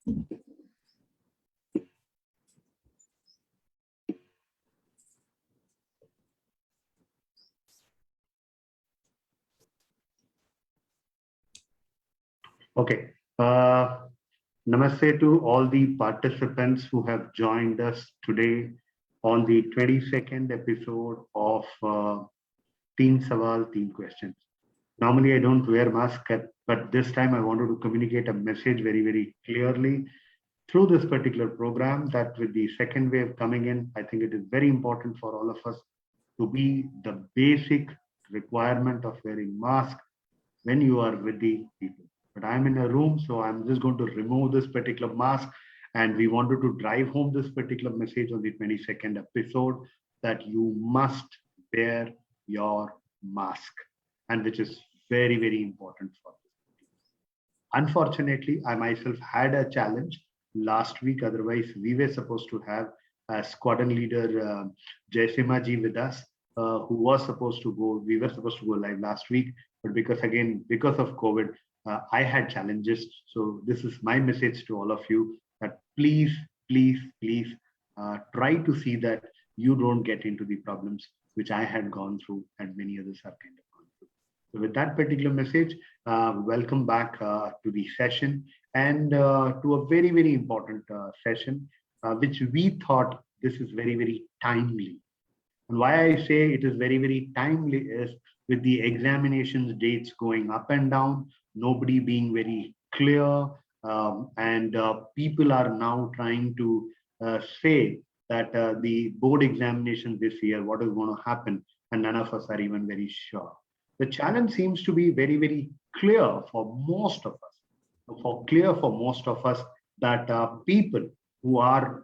Okay. Namaste to all the participants who have joined us today on the 22nd episode of Teen Sawaal, Teen Questions. Normally, I don't wear mask, but this time I wanted to communicate a message very, very clearly through this particular program that with the second wave coming in, I think it is very important for all of us to be the basic requirement of wearing mask when you are with the people. But I'm in a room, so I'm just going to remove this particular mask. And we wanted to drive home this particular message on the 22nd episode that you must wear your mask, and which is very, very important for this. Unfortunately, I myself had a challenge last week. Otherwise, we were supposed to have a squadron leader, Jayasimha ji, with us, who was supposed to go. We were supposed to go live last week, but because of COVID, I had challenges. So this is my message to all of you that please, please, please try to see that you don't get into the problems which I had gone through and many others have kind of gone through. So with that particular message, welcome back to the session and to a very, very important session, which we thought this is very, very timely. And why I say it is very, very timely is with the examinations dates going up and down, nobody being very clear, and people are now trying to say that the board examination this year, what is going to happen, and none of us are even very sure. The challenge seems to be very, very clear for most of us, that people who are,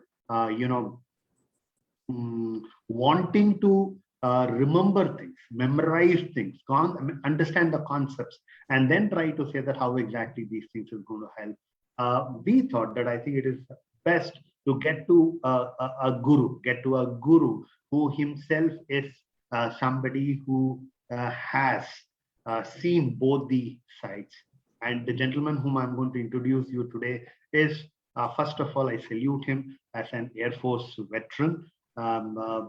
wanting to remember things, memorize things, understand the concepts, and then try to say that how exactly these things are going to help. We thought that I think it is best to get to a guru who himself is somebody who has seen both the sides. And the gentleman whom I'm going to introduce you today is, first of all, I salute him as an Air Force veteran,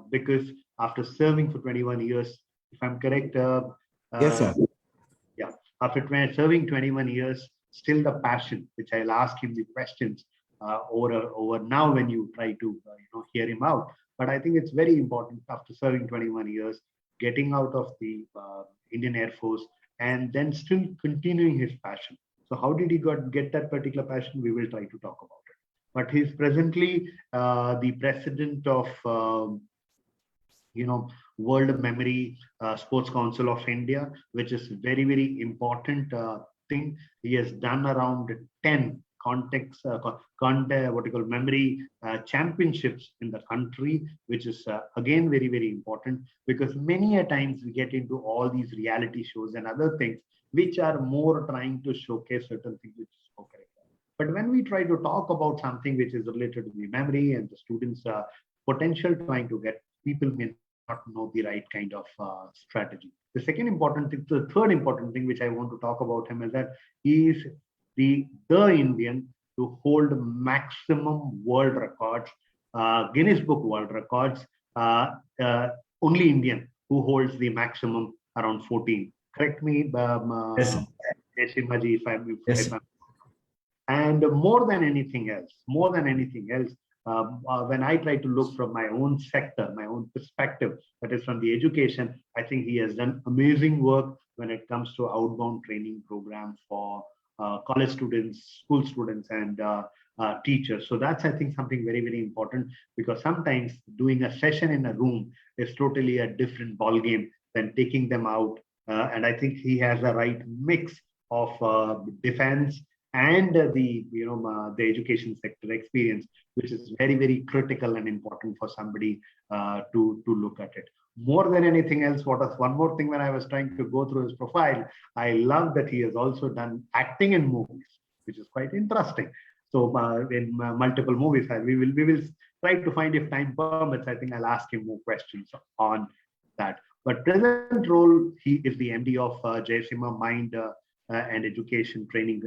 because after serving for 21 years, if I'm correct, yes, sir. Yeah, after serving 21 years, still the passion, which I'll ask him the questions over now when you try to hear him out. But I think it's very important after serving 21 years, getting out of the Indian Air Force and then still continuing his passion. So how did he get that particular passion? We will try to talk about it. But he's presently the president of World Memory Sports Council of India, which is very, very important thing. He has done around 10 memory championships in the country, which is again very, very important, because many a times we get into all these reality shows and other things which are more trying to showcase certain things which is so correct. But when we try to talk about something which is related to the memory and the students' potential trying to get, people may not know the right kind of strategy. The third important thing which I want to talk about him is that he is the Indian to hold maximum world records, Guinness Book World Records, only Indian who holds the maximum around 14. Correct me, yes, Jayasimha ji, if yes. And more than anything else, when I try to look from my own sector, my own perspective, that is from the education, I think he has done amazing work when it comes to outbound training program for college students, school students, and teachers. So that's, I think, something very, very important, because sometimes doing a session in a room is totally a different ball game than taking them out. And I think he has the right mix of defense and the education sector experience, which is very, very critical and important for somebody to look at it. More than anything else, one more thing when I was trying to go through his profile, I love that he has also done acting in movies, which is quite interesting. So in multiple movies, we will try to find, if time permits, I think I'll ask him more questions on that. But present role, he is the MD of Jayasimha Mind and education training,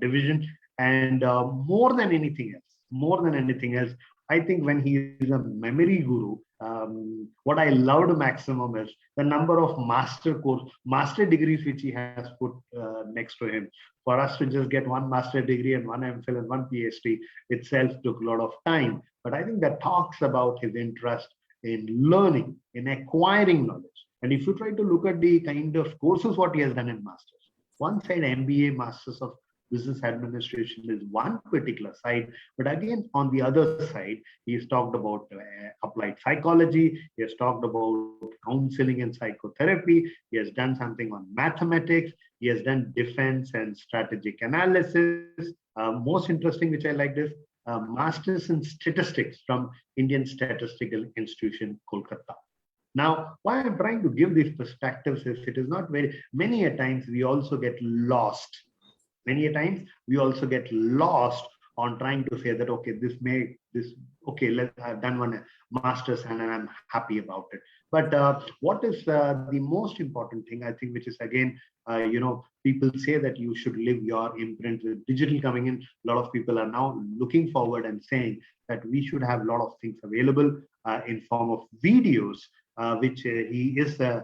division. And more than anything else, I think when he is a memory guru, what I loved maximum is the number of master degrees which he has put next to him. For us to just get one master degree and one MPhil and one PhD itself took a lot of time. But I think that talks about his interest in learning, in acquiring knowledge. And if you try to look at the kind of courses what he has done in masters, one side MBA, Masters of Business Administration is one particular side, but again on the other side, he has talked about applied psychology, he has talked about counseling and psychotherapy, he has done something on mathematics, he has done defense and strategic analysis. Most interesting, which I like this, Masters in Statistics from Indian Statistical Institution, Kolkata. Now, why I'm trying to give these perspectives is it is not very many a times we also get lost. Many a times we also get lost on trying to say that okay, I've done one master's and I'm happy about it. But what is the most important thing I think, which is again, people say that you should live your imprint with digital coming in. A lot of people are now looking forward and saying that we should have a lot of things available in form of videos. Which I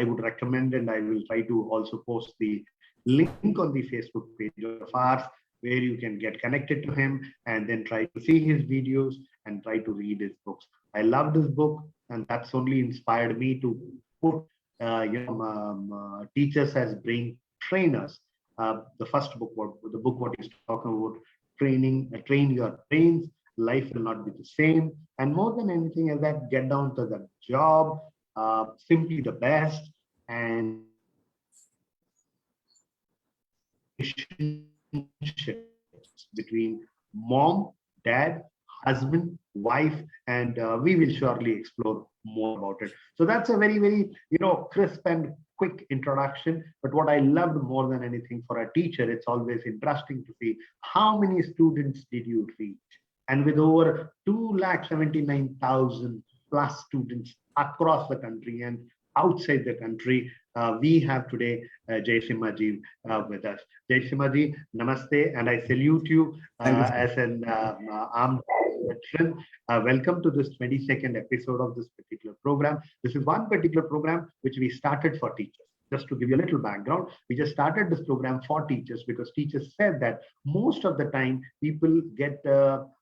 would recommend, and I will try to also post the link on the Facebook page of ours, where you can get connected to him and then try to see his videos and try to read his books. I loved his book, and that's only inspired me to put teachers as brain trainers. The first book, what he's talking about, train your brains. Life will not be the same. And more than anything is that get down to the job, simply the best, and relationships between mom, dad, husband, wife, and we will surely explore more about it. So that's a very, very, crisp and quick introduction. But what I loved more than anything for a teacher, it's always interesting to see how many students did you reach. And with over 279,000 plus students across the country and outside the country, we have today Jayasimha ji with us. Jayasimha ji, namaste, and I salute you as an armed veteran. Welcome to this 22nd episode of this particular program. This is one particular program which we started for teachers. Just to give you a little background, we just started this program for teachers because teachers said that most of the time people get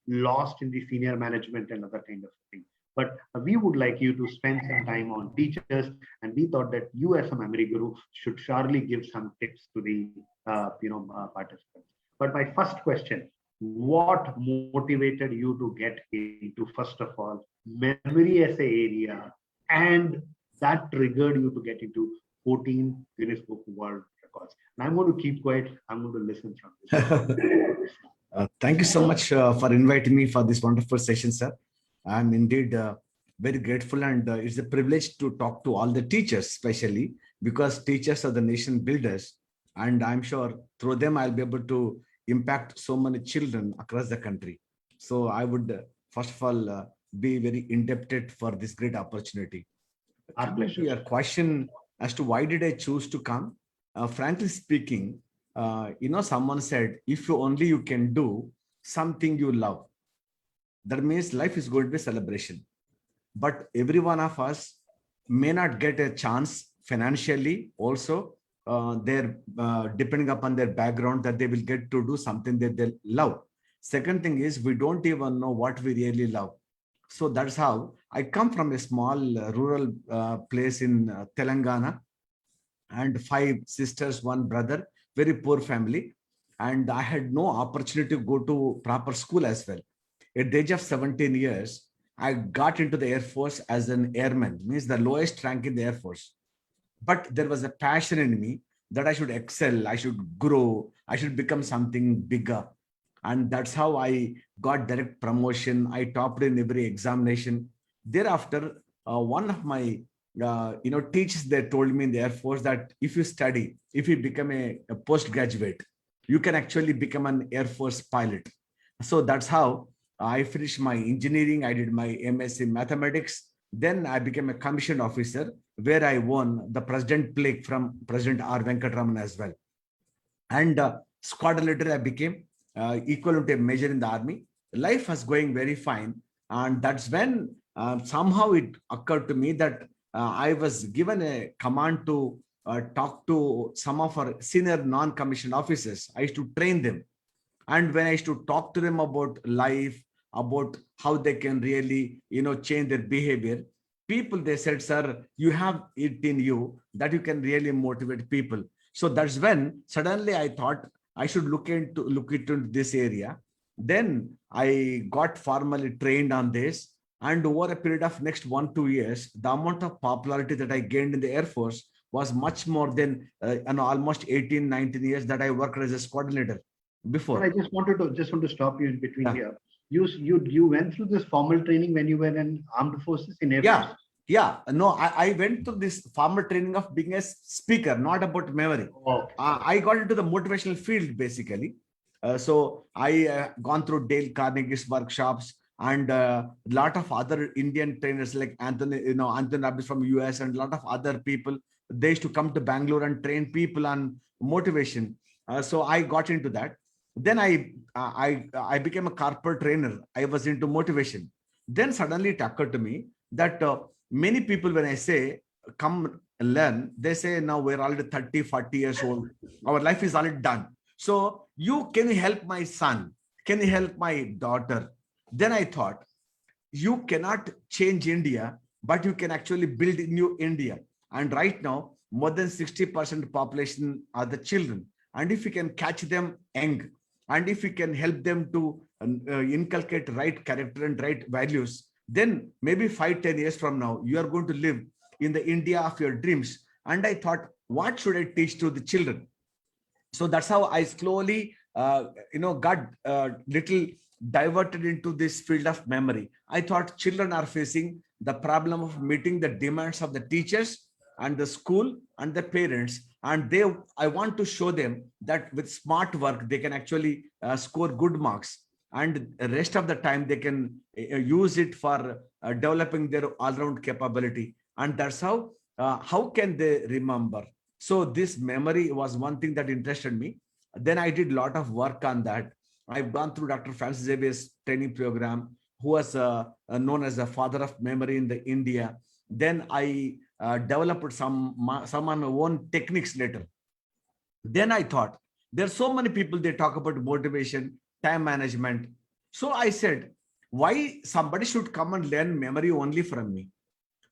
lost in the senior management and other kind of thing. But we would like you to spend some time on teachers, and we thought that you as a memory guru should surely give some tips to the participants. But my first question, what motivated you to get into, first of all, memory as a area, and that triggered you to get into 14 Guinness Book World Records? And I'm going to keep quiet. I'm going to listen from this. Thank you so much for inviting me for this wonderful session, sir. I'm indeed very grateful, and it's a privilege to talk to all the teachers, especially because teachers are the nation builders. And I'm sure through them, I'll be able to impact so many children across the country. So I would, first of all, be very indebted for this great opportunity. Coming to your question as to why did I choose to come? Frankly speaking, someone said, if you can do something you love, that means life is going to be a celebration. But every one of us may not get a chance financially also, they're depending upon their background, that they will get to do something that they love. Second thing is, we don't even know what we really love. So that's how I come from a small rural place in Telangana, and 5 sisters, 1 brother, very poor family. And I had no opportunity to go to proper school as well. At the age of 17 years, I got into the Air Force as an airman, means the lowest rank in the Air Force. But there was a passion in me that I should excel, I should grow, I should become something bigger. And that's how I got direct promotion. I topped in every examination. Thereafter, one of my teachers, they told me in the Air Force that if you study, if you become a postgraduate, you can actually become an Air Force pilot. So that's how I finished my engineering. I did my MSc in mathematics. Then I became a commissioned officer. where I won the President Plaque from President R. Venkatraman as well. And squad leader, I became equivalent to a major in the army. Life was going very fine. And that's when somehow it occurred to me that I was given a command to talk to some of our senior non-commissioned officers. I used to train them. And when I used to talk to them about life, about how they can really, change their behavior, people, they said, sir, you have it in you that you can really motivate people. So that's when suddenly I thought I should look into this area. Then I got formally trained on this. And over a period of next 1-2 years, the amount of popularity that I gained in the Air Force was much more than almost 18, 19 years that I worked as a squad leader But before. I just want to stop you in between Yeah. here. You went through this formal training when you were in armed forces in Air Yeah. Force? Yeah. No, I went to this formal training of being a speaker, not about memory. Okay. I got into the motivational field basically. So I gone through Dale Carnegie's workshops and a lot of other Indian trainers like Anthony Robbins from US and a lot of other people. They used to come to Bangalore and train people on motivation. So I got into that. Then I became a corporate trainer. I was into motivation. Then suddenly it occurred to me that many people, when I say come learn, they say now we're already 30, 40 years old. Our life is already done. So you can help my son? Can you help my daughter? Then I thought, you cannot change India, but you can actually build new India. And right now, more than 60% population are the children. And if you can catch them young, and if you can help them to inculcate right character and right values, then maybe 5-10 years from now, you are going to live in the India of your dreams. And I thought, what should I teach to the children? So that's how I slowly got little diverted into this field of memory. I thought children are facing the problem of meeting the demands of the teachers and the school and the parents, and I want to show them that with smart work they can actually score good marks, and the rest of the time they can use it for developing their all-round capability. And that's how can they remember? So this memory was one thing that interested me. Then I did a lot of work on that. I've gone through Dr. Francis Xavier's training program, who was known as the father of memory in the India. Then I developed some of my own techniques later. Then I thought, there's so many people, they talk about motivation, time management. So I said, why somebody should come and learn memory only from me?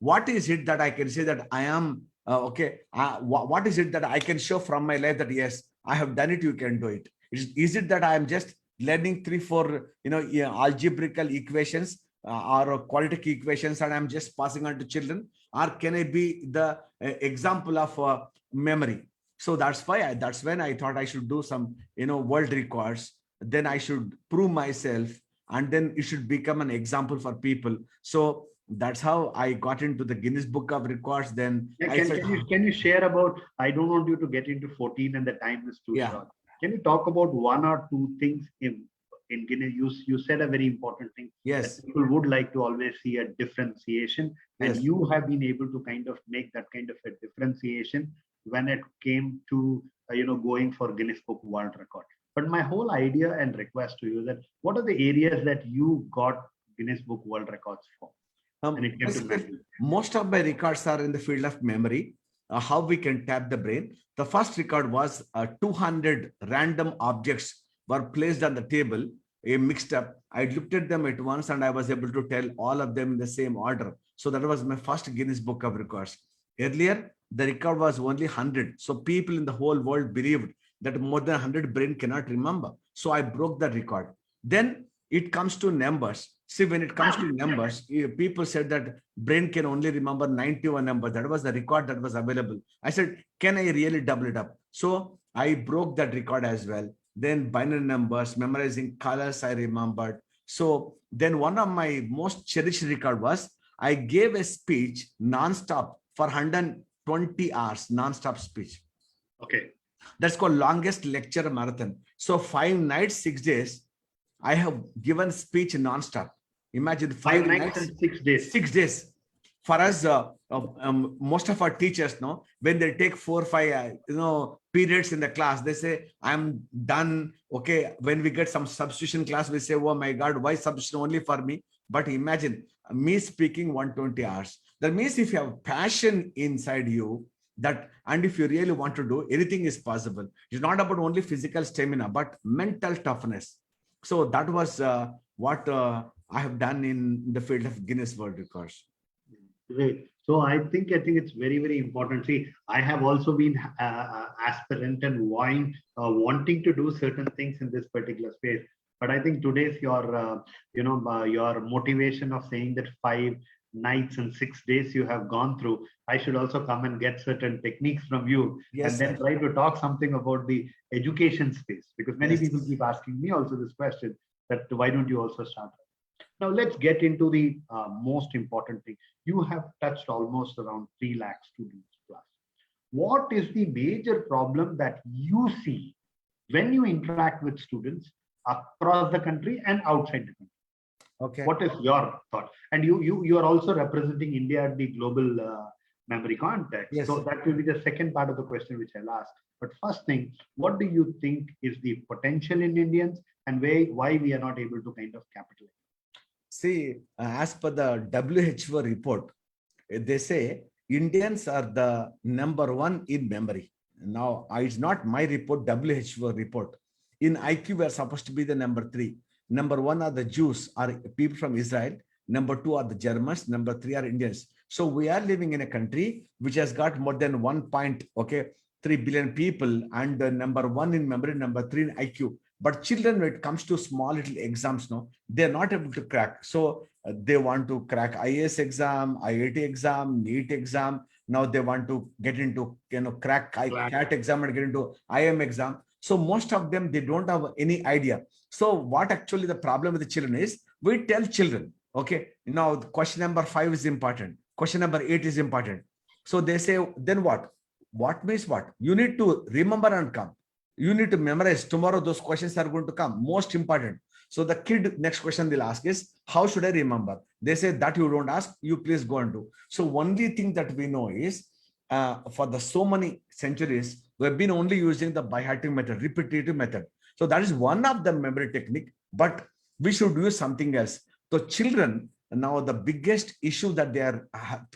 What is it that I can say that I am okay? What is it that I can show from my life that yes, I have done it, you can do it? Is it that I am just learning 3-4 algebraical equations or quadratic equations and I'm just passing on to children? Or can I be the example of memory? So that's when I thought I should do some world records. Then I should prove myself, and then it should become an example for people. So that's how I got into the Guinness Book of Records. Then Yeah, I said, can you share about, I don't want you to get into 14 and the time is too yeah, short. Can you talk about one or two things in Guinness? You said a very important thing, yes, that people would like to always see a differentiation, and yes, you have been able to kind of make that kind of a differentiation when it came to going for Guinness Book World Record. But my whole idea and request to you is that what are the areas that you got Guinness Book World Records for? And it came to basically, memory. most of my records are in the field of memory, how we can tap the brain. The first record was 200 random objects were placed on the table, mixed up. I looked at them at once and I was able to tell all of them in the same order. So that was my first Guinness Book of Records. Earlier, the record was only 100. So people in the whole world believed that more than 100 brain cannot remember. So I broke the record. Then it comes to numbers. See, when it comes to numbers, people said that brain can only remember 91 numbers. That was the record that was available. I said, can I really double it up? So I broke that record as well. Then binary numbers, memorizing colors, I remembered. So then one of my most cherished record was I gave a speech non-stop for 120 hours, non-stop speech. Okay. That's called longest lecture marathon. So 5 nights, 6 days, I have given speech non-stop. Imagine 5 5 nights nights, and 6 days. 6 days. For us, most of our teachers know when they take 4 or 5 periods in the class, they say I'm done. Okay, when we get some substitution class, we say, oh my god, why substitution only for me? But imagine me speaking 120 hours. That means if you have passion inside you, that and if you really want to do, anything is possible. It's not about only physical stamina but mental toughness. So that was what I have done in the field of Guinness World Records. Great. So I think it's very, very important. See, I have also been aspirant and wanting to do certain things in this particular space. But I think today's your motivation of saying that 5 nights and 6 days you have gone through, I should also come and get certain techniques from you, Yes, and then sir. try to talk something about the education space, because many Yes. people keep asking me also this question, that why don't you also start? Now let's get into the most important thing. You have touched almost around 3 lakh students plus. What is the major problem that you see when you interact with students across the country and outside the country? Okay. What is your thought? And you are also representing India at the global memory context. Yes. So that will be the second part of the question which I'll ask. But first thing, what do you think is the potential in Indians, and why we are not able to kind of capitalize? See, as per the WHO report, they say Indians are the #1 in memory. Now, it's not my report, WHO report. In IQ, we are supposed to be the #3. #1 are the Jews, are people from Israel. #2 are the Germans. #3 are Indians. So we are living in a country which has got more than 1.3 billion people, and #1 in memory, #3 in IQ. But children, when it comes to small little exams, no, they're not able to crack. So they want to crack IAS exam, IIT exam, NEET exam. Now they want to get into, crack CAT exam and get into IM exam. So most of them, they don't have any idea. So what actually the problem with the children is, we tell children, okay, now question number 5 is important. Question number 8 is important. So they say, then what? What means what? You need to remember and come. You need to memorize. Tomorrow those questions are going to come. Most important. So the kid, next question they'll ask is, how should I remember? They say that you don't ask, you please go and do. So only thing that we know is, for the so many centuries, we've been only using the by-hearting method, repetitive method. So that is one of the memory technique, but we should use something else. So children, now the biggest issue that they are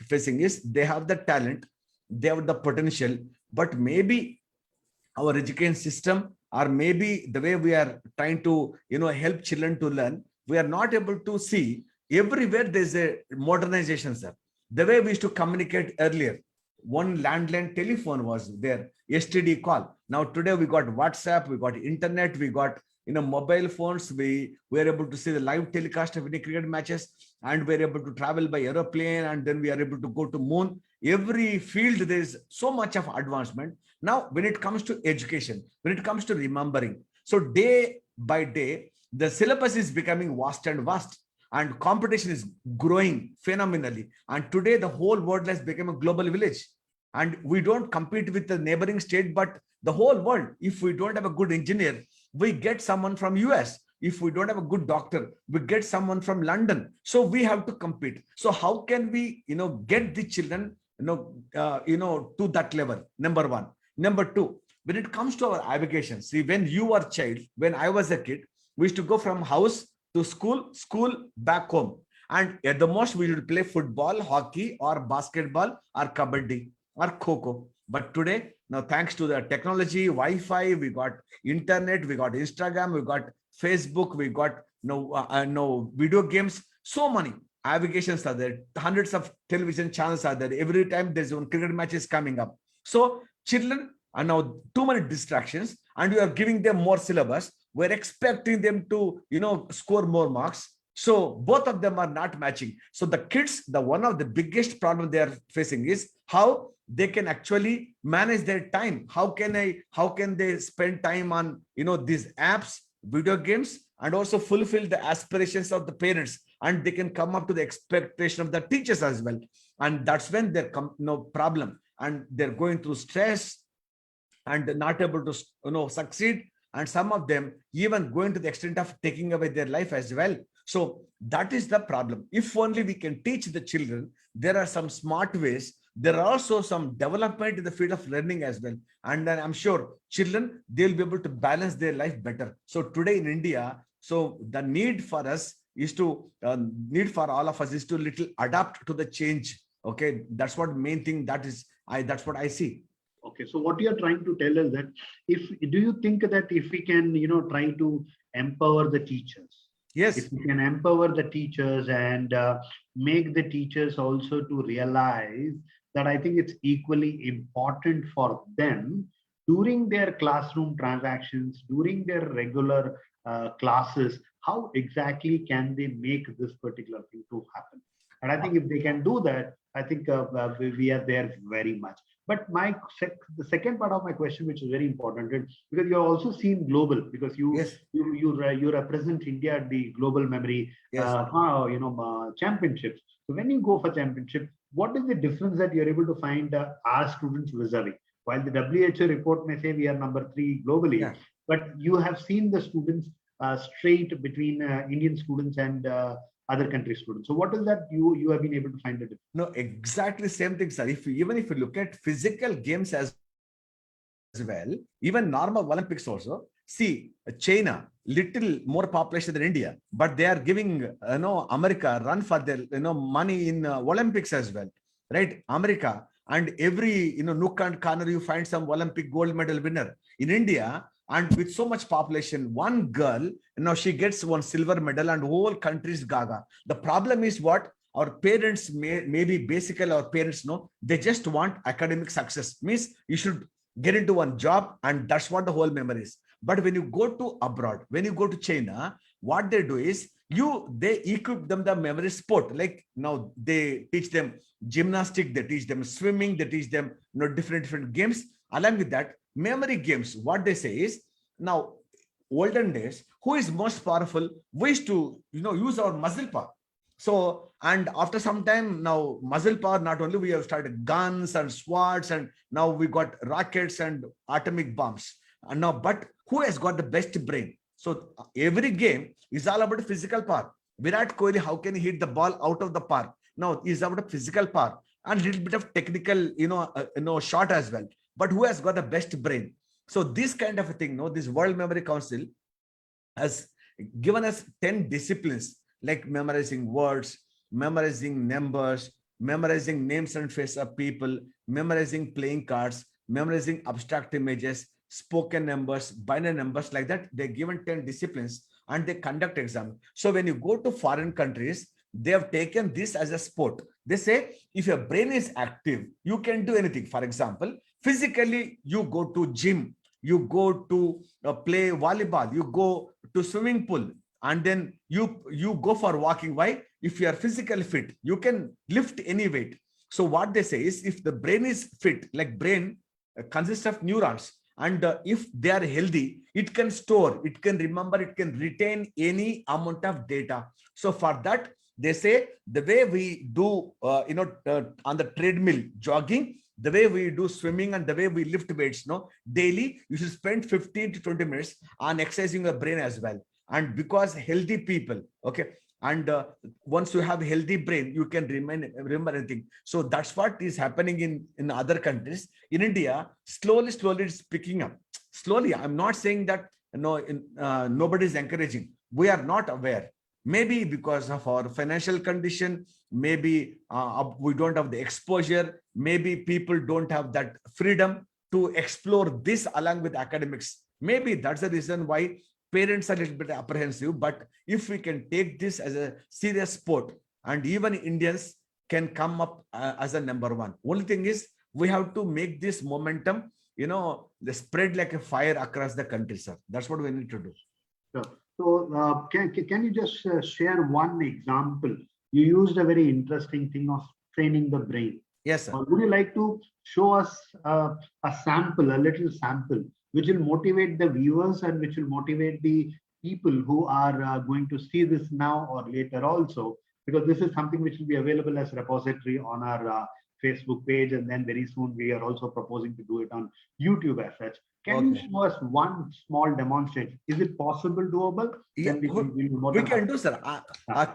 facing is, they have the talent, they have the potential, but maybe our education system, or maybe the way we are trying to help children to learn, we are not able to see everywhere there's a modernization, sir. The way we used to communicate earlier, one landline telephone was there, STD call. Now today we got WhatsApp, we got internet, we got mobile phones. We were able to see the live telecast of any cricket matches, and we're able to travel by aeroplane, and then we are able to go to moon. Every field there is so much of advancement. Now, when it comes to education, when it comes to remembering, so day by day, the syllabus is becoming vast and vast, and competition is growing phenomenally. And today, the whole world has become a global village. And we don't compete with the neighboring state, but the whole world. If we don't have a good engineer, we get someone from US. If we don't have a good doctor, we get someone from London. So we have to compete. So how can we, get the children, to that level? Number one. Number two, when it comes to our avocation, see, when you were a child, when I was a kid, we used to go from house to school, school back home. And at the most, we would play football, hockey, or basketball, or kabaddi, or kho. But today, now thanks to the technology, Wi-Fi, we got internet, we got Instagram, we got Facebook, we got no video games. So many avocations are there. Hundreds of television channels are there. Every time there's one cricket match is coming up. So children are now too many distractions, and we are giving them more syllabus. We're expecting them to, score more marks. So both of them are not matching. So the kids, the one of the biggest problem they are facing is how they can actually manage their time. How can they spend time on, these apps, video games, and also fulfill the aspirations of the parents, and they can come up to the expectation of the teachers as well. And that's when there come no problem, and they're going through stress and not able to succeed, and some of them even going to the extent of taking away their life as well. So that is the problem. If only we can teach the children, there are some smart ways. There are also some development in the field of learning as well. And then I'm sure children, they'll be able to balance their life better. So today in India, so the need for us is to, need for all of us is to little adapt to the change. Okay. That's what main thing that's what I see. Okay, so what you're trying to tell us that if do you think that if we can, try to empower the teachers, if Yes. we can empower the teachers and make the teachers also to realize that I think it's equally important for them during their classroom transactions, during their regular classes, how exactly can they make this particular thing to happen? And I think if they can do that, I think we are there very much. But the second part of my question, which is very important, because you're also seen global, because Yes. you represent India at the global memory Yes. championships. So when you go for championship, what is the difference that you're able to find our students vis-a-vis? While the WHO report may say we are number 3 globally, Yeah. but you have seen the students straight between Indian students and other country students. So what is that you have been able to find the difference? No, exactly same thing, sir. Even if you look at physical games as well, even normal Olympics also. See, China, little more population than India, but they are giving America run for their money in Olympics as well, right? America, and every nook and corner you find some Olympic gold medal winner. In India, and with so much population, one girl, she gets one silver medal and whole country is gaga. The problem is what? Our parents maybe basically our parents know they just want academic success. Means you should get into one job, and that's what the whole memory is. But when you go to abroad, when you go to China, what they do is they equip them the memory sport. Like now they teach them gymnastic, they teach them swimming, they teach them different games. Along with that, memory games, what they say is now olden days, who is most powerful? We used to use our muscle power. So, and after some time, now muscle power, not only we have started guns and swords, and now we got rockets and atomic bombs. And now, but who has got the best brain? So every game is all about physical power. Virat Kohli, how can he hit the ball out of the park? Now is about physical power and a little bit of technical, shot as well. But who has got the best brain? So this kind of a thing, this World Memory Council has given us 10 disciplines like memorizing words, memorizing numbers, memorizing names and faces of people, memorizing playing cards, memorizing abstract images, spoken numbers, binary numbers, like that. They're given 10 disciplines and they conduct exam. So when you go to foreign countries, they have taken this as a sport. They say if your brain is active, you can do anything. For example, physically, you go to gym, you go to play volleyball, you go to swimming pool, and then you go for walking. Why? If you are physically fit, you can lift any weight. So what they say is if the brain is fit, like brain consists of neurons, and if they are healthy, it can store, it can remember, it can retain any amount of data. So for that, they say the way we do on the treadmill jogging, the way we do swimming, and the way we lift weights daily, you should spend 15 to 20 minutes on exercising your brain as well. And because healthy people, okay, and once you have healthy brain, you can remember anything. So that's what is happening in other countries. In India, slowly it's picking up. Slowly, I'm not saying that nobody is encouraging. We are not aware. Maybe because of our financial condition, maybe we don't have the exposure, maybe people don't have that freedom to explore this along with academics. Maybe that's the reason why parents are a little bit apprehensive. But if we can take this as a serious sport, and even Indians can come up as a number one. Only thing is we have to make this momentum, the spread like a fire across the country, sir. That's what we need to do. So, can you just share one example? You used a very interesting thing of training the brain. Yes, sir. Would you like to show us a sample, a little sample, which will motivate the viewers and which will motivate the people who are going to see this now or later also, because this is something which will be available as repository on our Facebook page, and then very soon we are also proposing to do it on YouTube as such. Can you Okay. show us one small demonstration? Is it possible, doable? Yeah, Then we'll be more we than can happy. do, sir.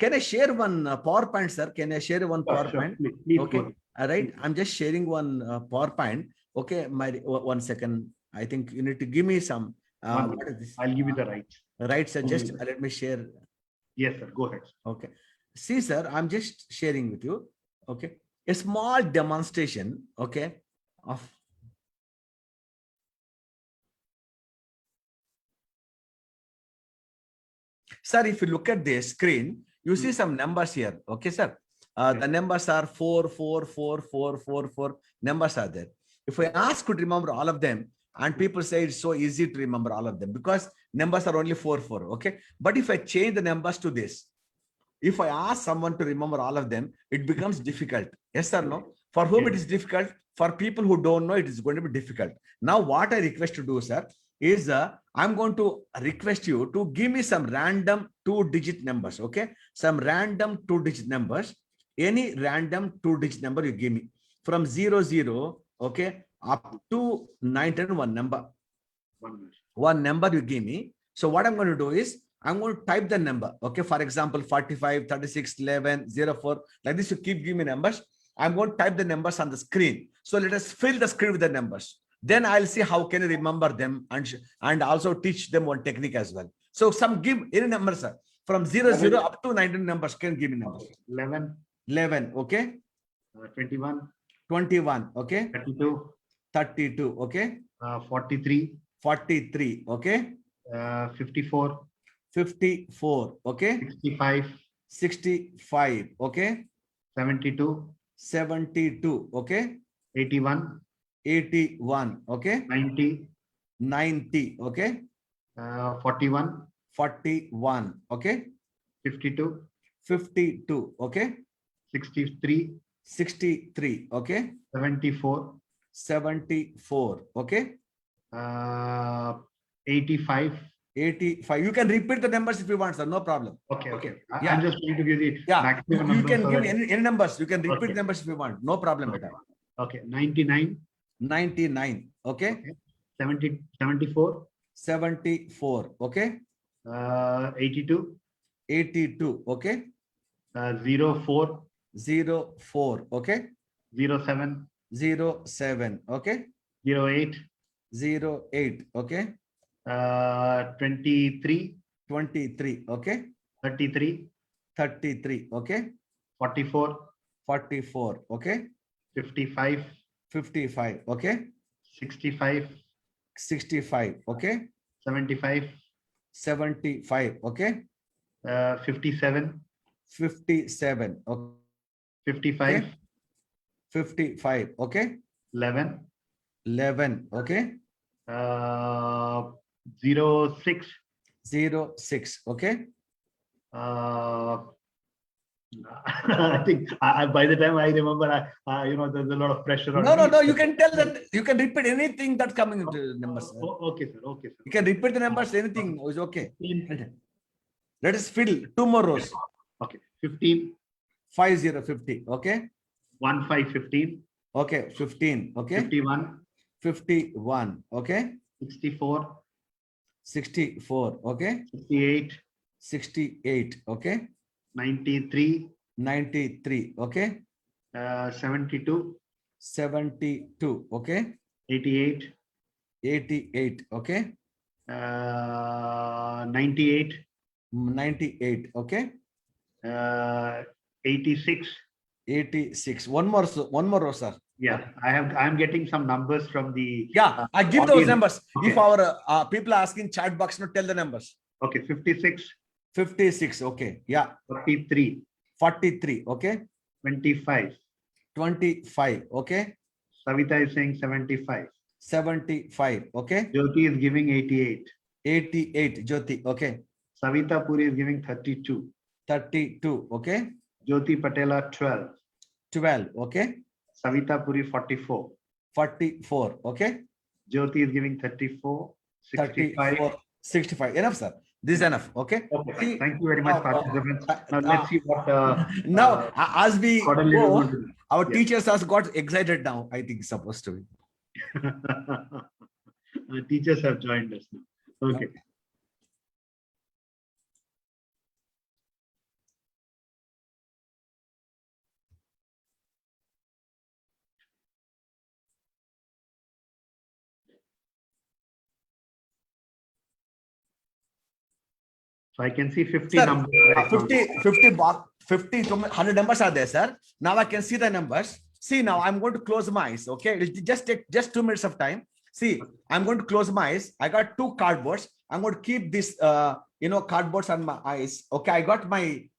Can I share one PowerPoint, sir? Can I share one Sure, sure. PowerPoint? Please go Okay. ahead. All right. Please. I'm just sharing one PowerPoint. Okay. My 1 second. I think you need to give me some. One What minute. is this? I'll give you the rights. Right, sir. One Just minute. let me share. Yes, sir. Go ahead. Okay. See, sir, I'm just sharing with you. Okay. A small demonstration. Okay. Of sir, if you look at the screen, you see some numbers here. Okay, sir. The numbers are 4, 4, 4, 4, 4, 4. Numbers are there. If I ask you to remember all of them, and people say it's so easy to remember all of them because numbers are only 4, 4. Okay. But if I change the numbers to this, if I ask someone to remember all of them, it becomes difficult. Yes or no? For whom it is difficult, for people who don't know, it is going to be difficult. Now, what I request to do, sir, is I'm going to request you to give me some random 2-digit numbers. Okay. Some random 2-digit numbers. Any random 2-digit number you give me from 00, okay, up to 91 number. One number you give me. So what I'm going to do is I'm going to type the number. Okay. For example, 45, 36, 11, 04. Like this, you keep giving me numbers. I'm going to type the numbers on the screen. So let us fill the screen with the numbers. Then I'll see how can you remember them and also teach them one technique as well. So some give any numbers, sir. From 00 up to 19 numbers can give me numbers. 11. Okay. 21. 21. Okay. 32. 32. Okay. 43. 43. Okay. 54. 54. Okay. 65. 65. Okay. 72. 72. Okay. 81. 81. Okay. 90. 90. Okay. 41. 41. Okay. 52. 52. Okay. 63. 63. Okay. 74. 74. Okay. 85. 85. You can repeat the numbers if you want, sir. No problem. Okay. Yeah. I'm just trying to give the Yeah. maximum You number. can so give that- any numbers. You can repeat Okay. numbers if you want. No problem at all. Okay. 99. 99. Okay. 74. 74. Okay. 82. 82. Okay. 04. 04. Okay. 07. 07. Okay. 08. 08. Okay. 23. 23. Okay. 33. 33. Okay. 44. 44. Okay. 55. 55. Okay. 65. 65. Okay. 75. 75. Okay. 57. 57. Okay. 55. 55. Okay. 11. 11. Okay. 06. 06. Okay. I think by the time I remember, there's a lot of pressure on No. me. You can tell that you can repeat anything that's coming into numbers. Sir. Okay, sir. You can repeat the numbers. Anything is okay. 15. Let us fill 2 more rows. Okay. 15. 50. 50. Okay. 15. Okay. 15. Okay. 51. 51. Okay. 64. 64. Okay. 68. 68. Okay. 93. 93. Okay. 72. 72. Okay. 88. 88. Okay. 98. 98. Okay. 86. 86. One more row, sir. Yeah, I'm getting some numbers from the. Yeah, I give those audience. numbers. Okay. If our people are asking chat box, no, tell the numbers. Okay, 56. 56. Okay. Yeah. 43. 43. Okay. 25. 25. Okay. Savita is saying 75. 75. Okay. Jyoti is giving 88. 88. Jyoti. Okay. Savita Puri is giving 32. 32. Okay. Jyoti Patela 12. 12. Okay. Savita Puri 44. 44. Okay. Jyoti is giving 34. 65. 34. 65. Enough, sir. This is enough. Okay. Okay. See, Thank you very much, now, participants. Now let's see what now as we quarterly we're going go, to do. our Yes. teachers has got excited now. I think supposed to be. Teachers have joined us now. Okay. So I can see 50 Sir, numbers right now. 50 to 100 numbers are there, sir. Now I can see the numbers. See, now I'm going to close my eyes. Okay, it'll just take just 2 minutes of time. See, I'm going to close my eyes. I got two cardboards. I'm going to keep this, cardboards on my eyes. Okay, I got my,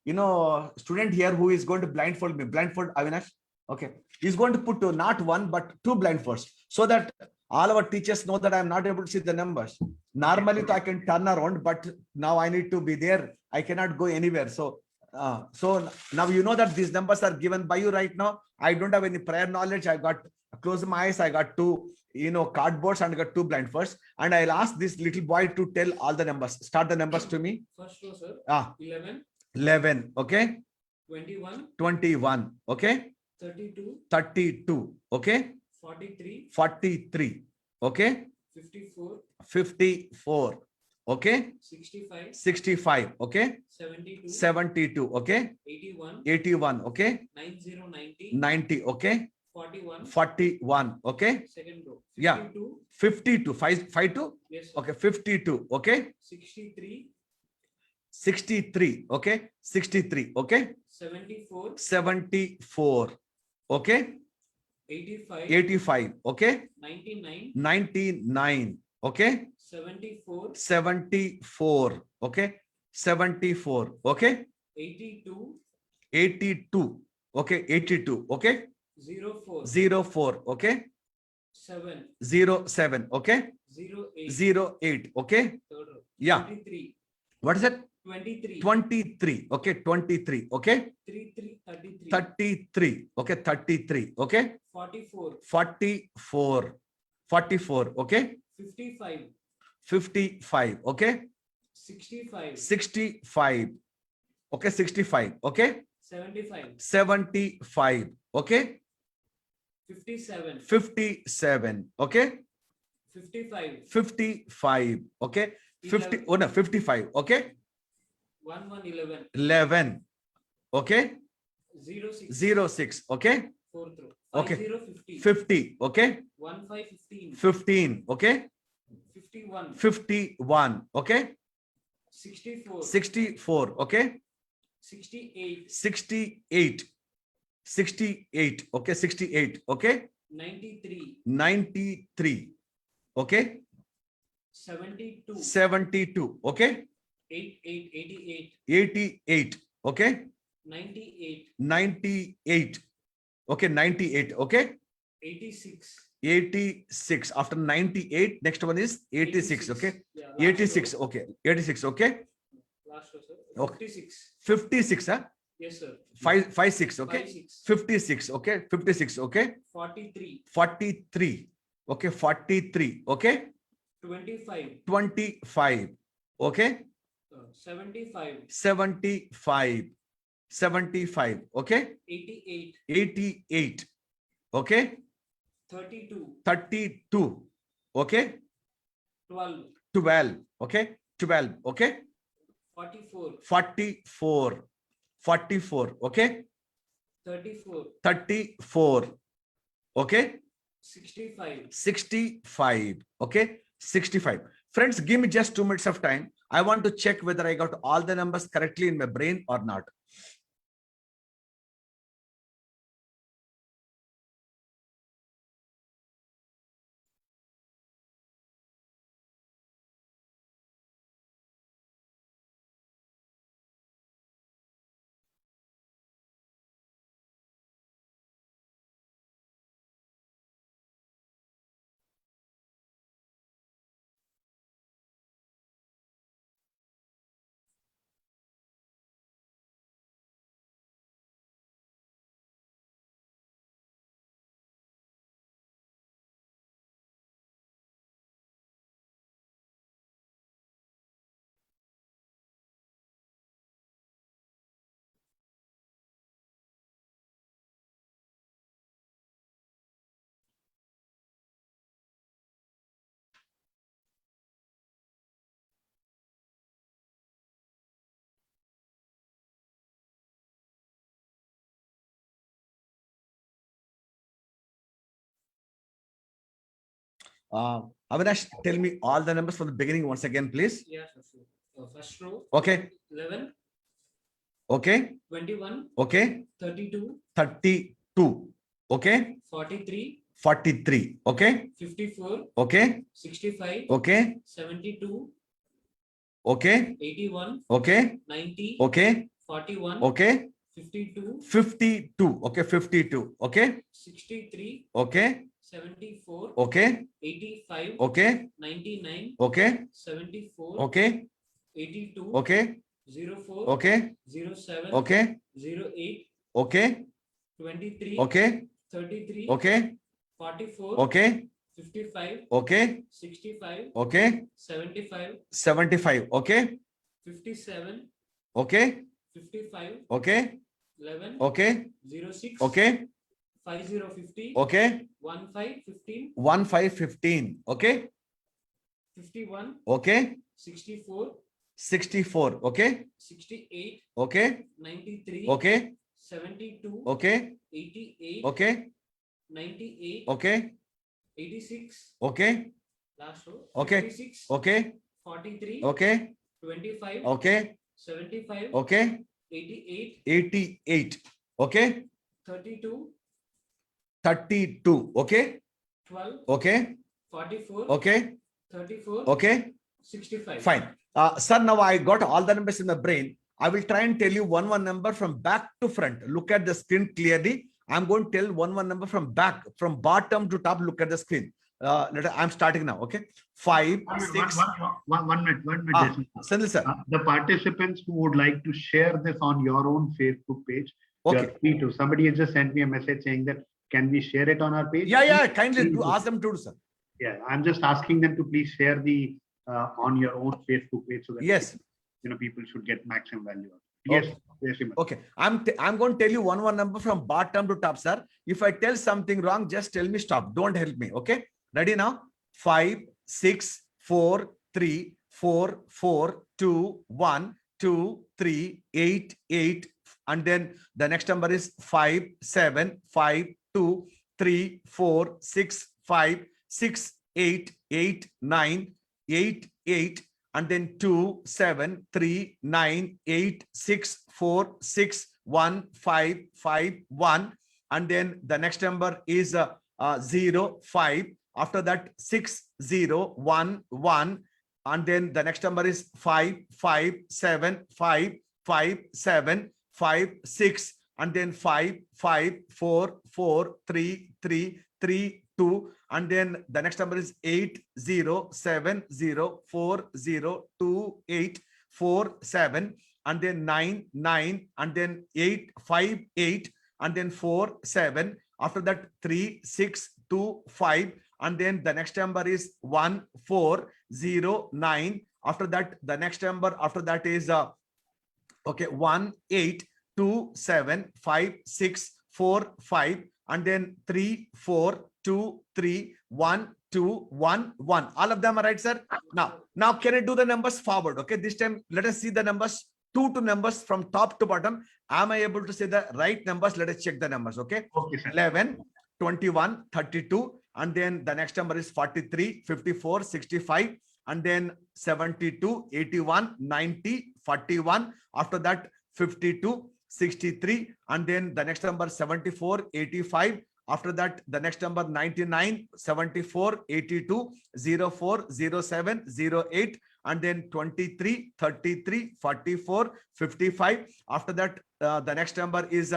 student here who is going to blindfold me. Blindfold Avinash. Okay, he's going to put not one but two blindfolds so that all our teachers know that I'm not able to see the numbers. Normally, I can turn around, but now I need to be there. I cannot go anywhere. So now you know that these numbers are given by you right now. I don't have any prior knowledge. I got close my eyes. I got two, cardboards and I got two blindfolds. And I'll ask this little boy to tell all the numbers. Start the numbers to me. First row, sir. 11. 11. Okay. 21. 21. Okay. 32. 32. Okay. 43. 43. Okay. 54. 54. Okay. 65. 65. Okay. 72. 72. Okay. 81. 81. Okay. 90. 90. 90. Okay. 41. 41. Okay. Second row. 52. Yeah. 52. 52. Yes, sir. Okay. 52. Okay. 63. 63. Okay. 63. Okay. 74. 74. Okay. 85. 85. Okay. 99. 99. Okay. 74. 74. Okay. 74. Okay. 82. 82. Okay. 82. Okay. 04. 04. Okay. 7. 07. Okay. 08. 08. Okay. Third row. Yeah. 23. What is it? 23. 23. Okay. 23. Okay. 33. 33. 33. Okay. 33. Okay. 44. 44. 44. Okay. 55. 55. Okay. 65. 65. Okay. 65. Okay. 75. 75. Okay. 57. 57. Okay. 55. 55. Okay. 50. 11. Oh no, 55. Okay. 11. 11. Okay. 06. 06. Okay. Fourth row. Okay. 50. 50. Okay. 15. 15. Okay. 51. 51. Okay. 64. 64. Okay. 68. 68. 68. Okay. 68. Okay. 93. 93. Okay. 72. 72. Okay. 88. 88. Okay. 98. 98. Okay. 98. Okay. 86. 86. After 98, next one is 86. Okay. Yeah, 86. Okay. 86. Okay. Last row, sir. Okay. 56. 56. Huh? Yes, sir. 56. Okay. 56. 56. Okay. 56. Okay. 43. 43. Okay. 43. Okay. 25. 25. Okay. 75. 75. 75. Okay. 88. 88. Okay. 32. 32. Okay. 12. 12. Okay. 12. Okay. 44. 44. 44. Okay. 34. 34. Okay. 65. 65. Okay. 65. Friends, give me just 2 minutes of time. I want to check whether I got all the numbers correctly in my brain or not. Avinash, tell me all the numbers from the beginning once again, please. Yeah, sure. First row. Okay. 11, Okay. 21, Okay. 32, 32. Okay. 43, 43. Okay. 54, Okay. 65, Okay. 72, Okay. 81, Okay. 90, Okay. 41, Okay. 52, 52. Okay. 52. Okay. 63, Okay. 74, Okay. 85, Okay. 99, Okay. 74, Okay. 82, Okay. 04, Okay. 07, Okay. 08, Okay. 23, Okay. 33, Okay. 44, Okay. 55, Okay. 65, Okay. 75, 75. Okay. 57, Okay. 55, Okay. 11, Okay. 06, Okay. 5050, Okay. 1515, 1515. Okay. 51, Okay. 64, 64. Okay. 68, Okay. 93, Okay. 72, Okay. 88, Okay. 98, Okay. 86, Okay. last row, Okay. 56, Okay. 43, Okay. 25, Okay. 75, Okay. 88, 88. Okay. 32, 32. Okay. 12, Okay. 44, Okay. 34, Okay. 65. Fine. Sir, now I got all the numbers in the brain. I will try and tell you one number from back to front. Look at the screen clearly. I'm going to tell one number from back, from bottom to top. Look at the screen. I'm starting now. Okay. 5, 6. One minute, Senthil sir. The participants who would like to share this on your own Facebook page, you Okay. are free to. Somebody has just sent me a message saying that, can we share it on our page? Yeah. Kindly Please do do. ask them to do, sir. Yeah, I'm just asking them to please share the on your own Facebook page so that Yes. people should get maximum value. Okay. Yes, Jayasimha. Okay, I'm going to tell you one number from bottom to top, sir. If I tell something wrong, just tell me stop. Don't help me. Okay, ready now? 5, 6, 4, 3, 4, 4, 2, 1, 2, 3, 8, 8, and then the next number is 5, 7, 5, 2, 3, 4, 6, 5, 6, 8, 8, 9, 8, 8, and then 2, 7, 3, 9, 8, 6, 4, 6, 1, 5, 5, 1, and then the next number is 0, 5. After that 6, 0, 1, 1, and then the next number is 5, 5, 7, 5, 5, 7, 5, 6, and then 5, 5, 4, 4, 3, 3, 3, 2, and then the next number is 8, 0, 7, 0, 4, 0, 2, 8, 4, 7, and then 9, 9, and then 8, 5, 8, and then 4, 7. After that 3, 6, 2, 5, and then the next number is 1, 4, 0, 9. After that, the next number after that is 1, 8, 2, 7, 5, 6, 4, 5, and then 3, 4, 2, 3, 1, 2, 1, 1. All of them are right, sir. Now can I do the numbers forward? Okay, this time let us see the numbers, 2 to numbers from top to bottom. Am I able to say the right numbers? Let us check the numbers. Okay, Okay, sir. 11, 21, 32, and then the next number is 43, 54, 65, and then 72, 81, 90, 41. After that 52, 63, and then the next number 74, 85. After that, the next number 99, 74, 82, 04, 07, 08, and then 23, 33, 44, 55. After that, the next number is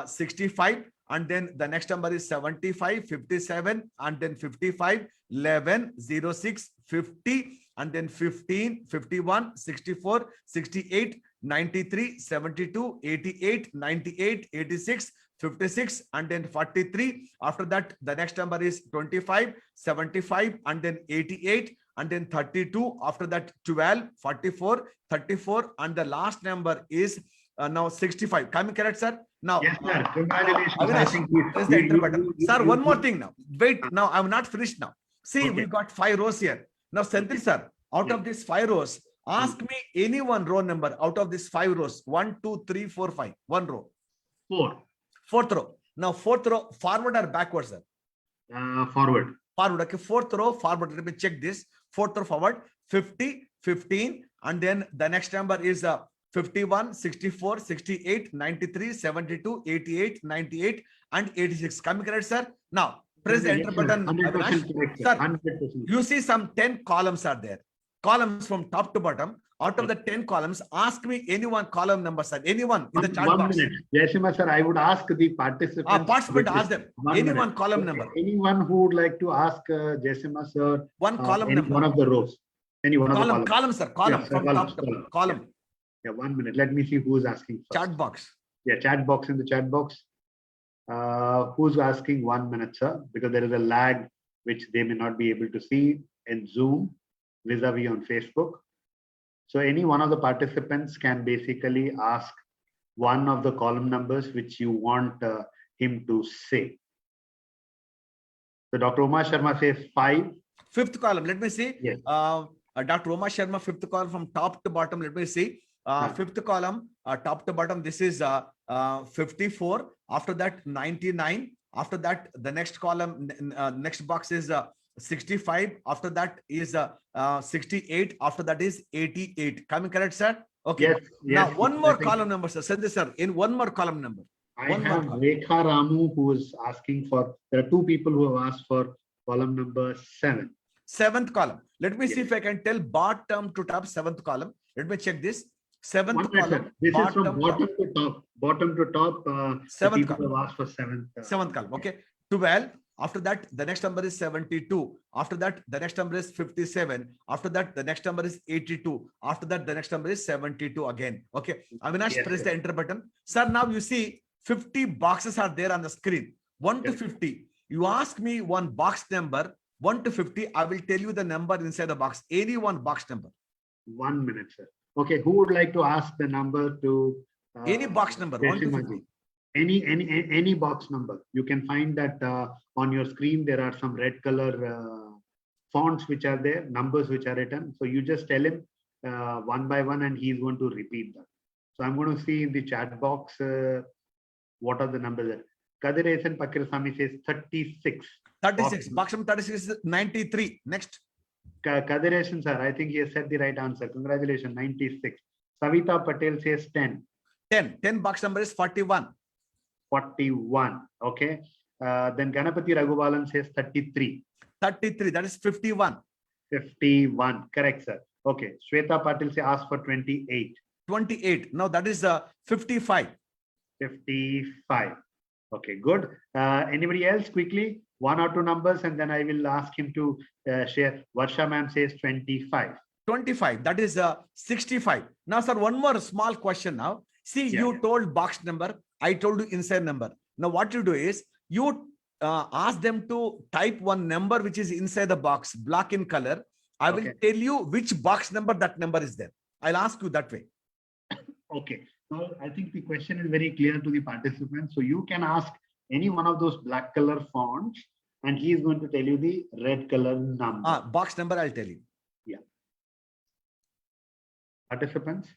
65, and then the next number is 75, 57, and then 55, 11, 06, 50, and then 15, 51, 64, 68, 93, 72, 88, 98, 86, 56, and then 43. After that, the next number is 25, 75, and then 88, and then 32. After that, 12, 44, 34, and the last number is now 65. Coming correct, sir? Now, Yes, sir. Congratulations. Avinash, I think we, press the enter button. Sir, one more thing now. Wait, now I'm not finished now. See, Okay. we got 5 rows here. Now, Senthil sir, out of these 5 rows, ask me any one row number out of these 5 rows. 1, 2, 3, 4, 5. One row. 4. Fourth row. Now, fourth row, forward or backward, sir? Forward. forward. Okay, fourth row forward. Let me check this. Fourth row forward, 50, 15, and then the next number is 51, 64, 68, 93, 72, 88, 98, and 86. Coming correct, sir? Now, press the enter Yes, sir. button, 100% Avinash. correct, sir. Sir, 100%. you see some 10 columns are there. Columns from top to bottom. Out of the 10 columns, ask me any one column number, sir. Anyone in the chat One box. minute. Jayasimha, sir, I would ask the participants. Participant, ask them. One Any minute. one column Okay. number. Anyone who would like to ask Jayasimha, sir, One column any number. one of the rows. Any one of the columns. Column, sir. Column Yes, from columns, top to columns. column. Yeah, 1 minute. Let me see who's asking first. Chat box. Yeah, chat box in the chat box. Who's asking? 1 minute, sir, because there is a lag which they may not be able to see in Zoom vis-a-vis on Facebook. So any one of the participants can basically ask one of the column numbers which you want him to say. So Dr. Uma Sharma says 5. Fifth column. Let me see. Yes. Dr. Uma Sharma, fifth column from top to bottom. Let me see. Fifth column, top to bottom. This is 54. After that, 99. After that, the next column, next box is 65. After that is 68. After that is 88. Coming correct, sir? Okay. Yes, Now, yes, one more I think column number, sir. Senthil, sir, in one more column number. I One more have column. Rekha Ramu who is asking for, there are two people who have asked for column number 7. Seventh column. Let me see Yes. if I can tell bottom to top, seventh column. Let me check this. Seventh 1 minute, column. sir. This is from top. bottom to top. Bottom to top. The Seventh people column. who have asked for 7th. Seventh column. Okay. 12. After that, the next number is 72. After that, the next number is 57. After that, the next number is 82. After that, the next number is 72 again. Okay. Avinash, Yes, press sir. the enter button. Sir, now you see 50 boxes are there on the screen. 1 to Yes. 50. You ask me one box number, 1 to 50. I will tell you the number inside the box. Any one box number. 1 minute, sir. Okay, who would like to ask the number to Any box number, 1 to Jayasimha 50. ji? Any box number. You can find that on your screen there are some red color fonts which are there, numbers which are written. So you just tell him one by one and he's going to repeat that. So I'm going to see in the chat box what are the numbers there. Kadiresan Pakirasamy says 36. 36. Box number 36 is 93. Next. Kadiresan sir, I think he has said the right answer. Congratulations, 96. Savita Patel says 10. 10. 10 box number is 41. 41. Okay. Then Ganapati Raghubalan says 33. 33. That is 51. 51. Correct, sir. Okay. Shweta Patil say ask for 28. 28. Now that is 55. 55. Okay, good. Anybody else quickly? 1 or 2 numbers and then I will ask him to share. Varsha ma'am says 25. 25. That is 65. Now, sir, one more small question now. See, Yeah, you yeah. told box number. I told you inside number. Now, what you do is you ask them to type one number which is inside the box, black in color. I will Okay. tell you which box number that number is there. I'll ask you that way. Okay. Now, I think the question is very clear to the participants. So you can ask any one of those black color fonts and he is going to tell you the red color number. Box number, I'll tell you. Participants?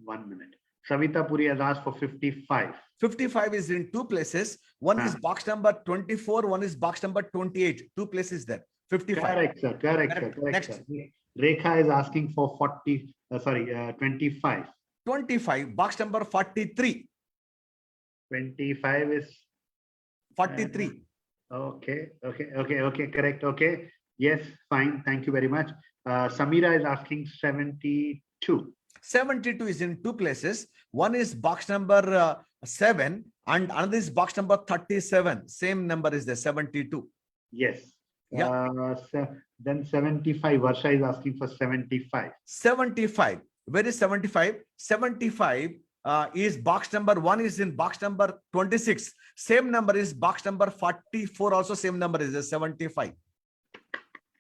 One minute. Savita Puri has asked for 55. 55 is in two places. One is box number 24. One is box number 28. Two places there. 55. Correct, sir. Correct, sir. Correct, Next. sir. Rekha is asking for 25. 25. Box number 43. 25 is 43. okay. Correct. Okay. Yes, fine. Thank you very much. Samira is asking 72. 72 is in two places. One is box number 7 and another is box number 37. Same number is there, 72. Yes. Yeah. Then 75. Varsha is asking for 75. 75. Where is 75? 75 is box number 1 is in box number 26. Same number is box number 44. Also same number is there, 75.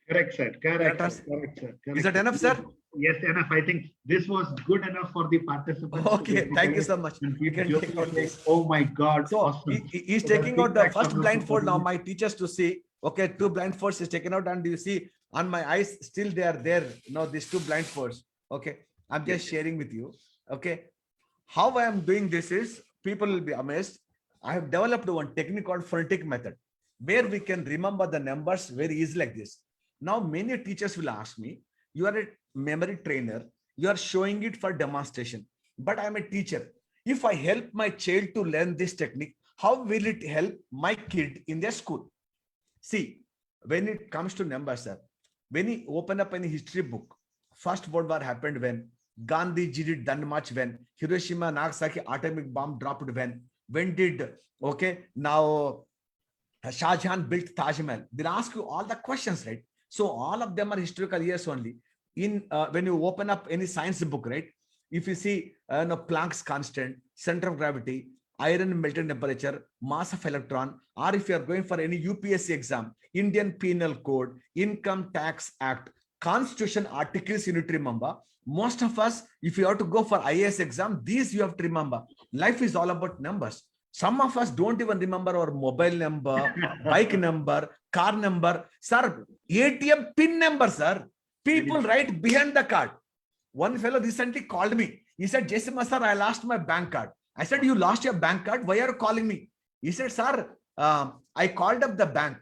Correct, sir. Correct, Correct, sir. Correct, sir. Correct, Is that sir. enough, sir? Yes, enough. I think this was good enough for the participants. Okay, thank you so much. And You people can just take out say, this. oh my God, So awesome. he's So the taking out the feedback first from the blindfold now. people- My teachers to see. Okay, 2 blindfolds is taken out, and you see on my eyes still they are there. Now these 2 blindfolds. Okay, I'm just Yes. sharing with you. Okay, How I am doing this is, people will be amazed. I have developed one technique called phonetic method, where we can remember the numbers very easy like this. Now, many teachers will ask me, you are a memory trainer, you are showing it for demonstration, but I am a teacher. If I help my child to learn this technique, how will it help my kid in their school? See, when it comes to numbers, sir, when you open up any history book, first World War happened when Gandhi did done much, when Hiroshima Nagasaki atomic bomb dropped, when did, okay, now Shah Jahan built Taj Mahal. They'll ask you all the questions, right? So all of them are historical years only. In when you open up any science book, right? If you see Planck's constant, center of gravity, iron melting temperature, mass of electron, or if you are going for any UPSC exam, Indian Penal Code, Income Tax Act, Constitution articles, you need to remember. Most of us, if you have to go for IAS exam, these you have to remember. Life is all about numbers. Some of us don't even remember our mobile number, bike number, car number. Sir, ATM PIN number, sir. People write behind the card. One fellow recently called me. He said, Jayasimha, sir, I lost my bank card. I said, you lost your bank card? Why are you calling me? He said, sir, I called up the bank.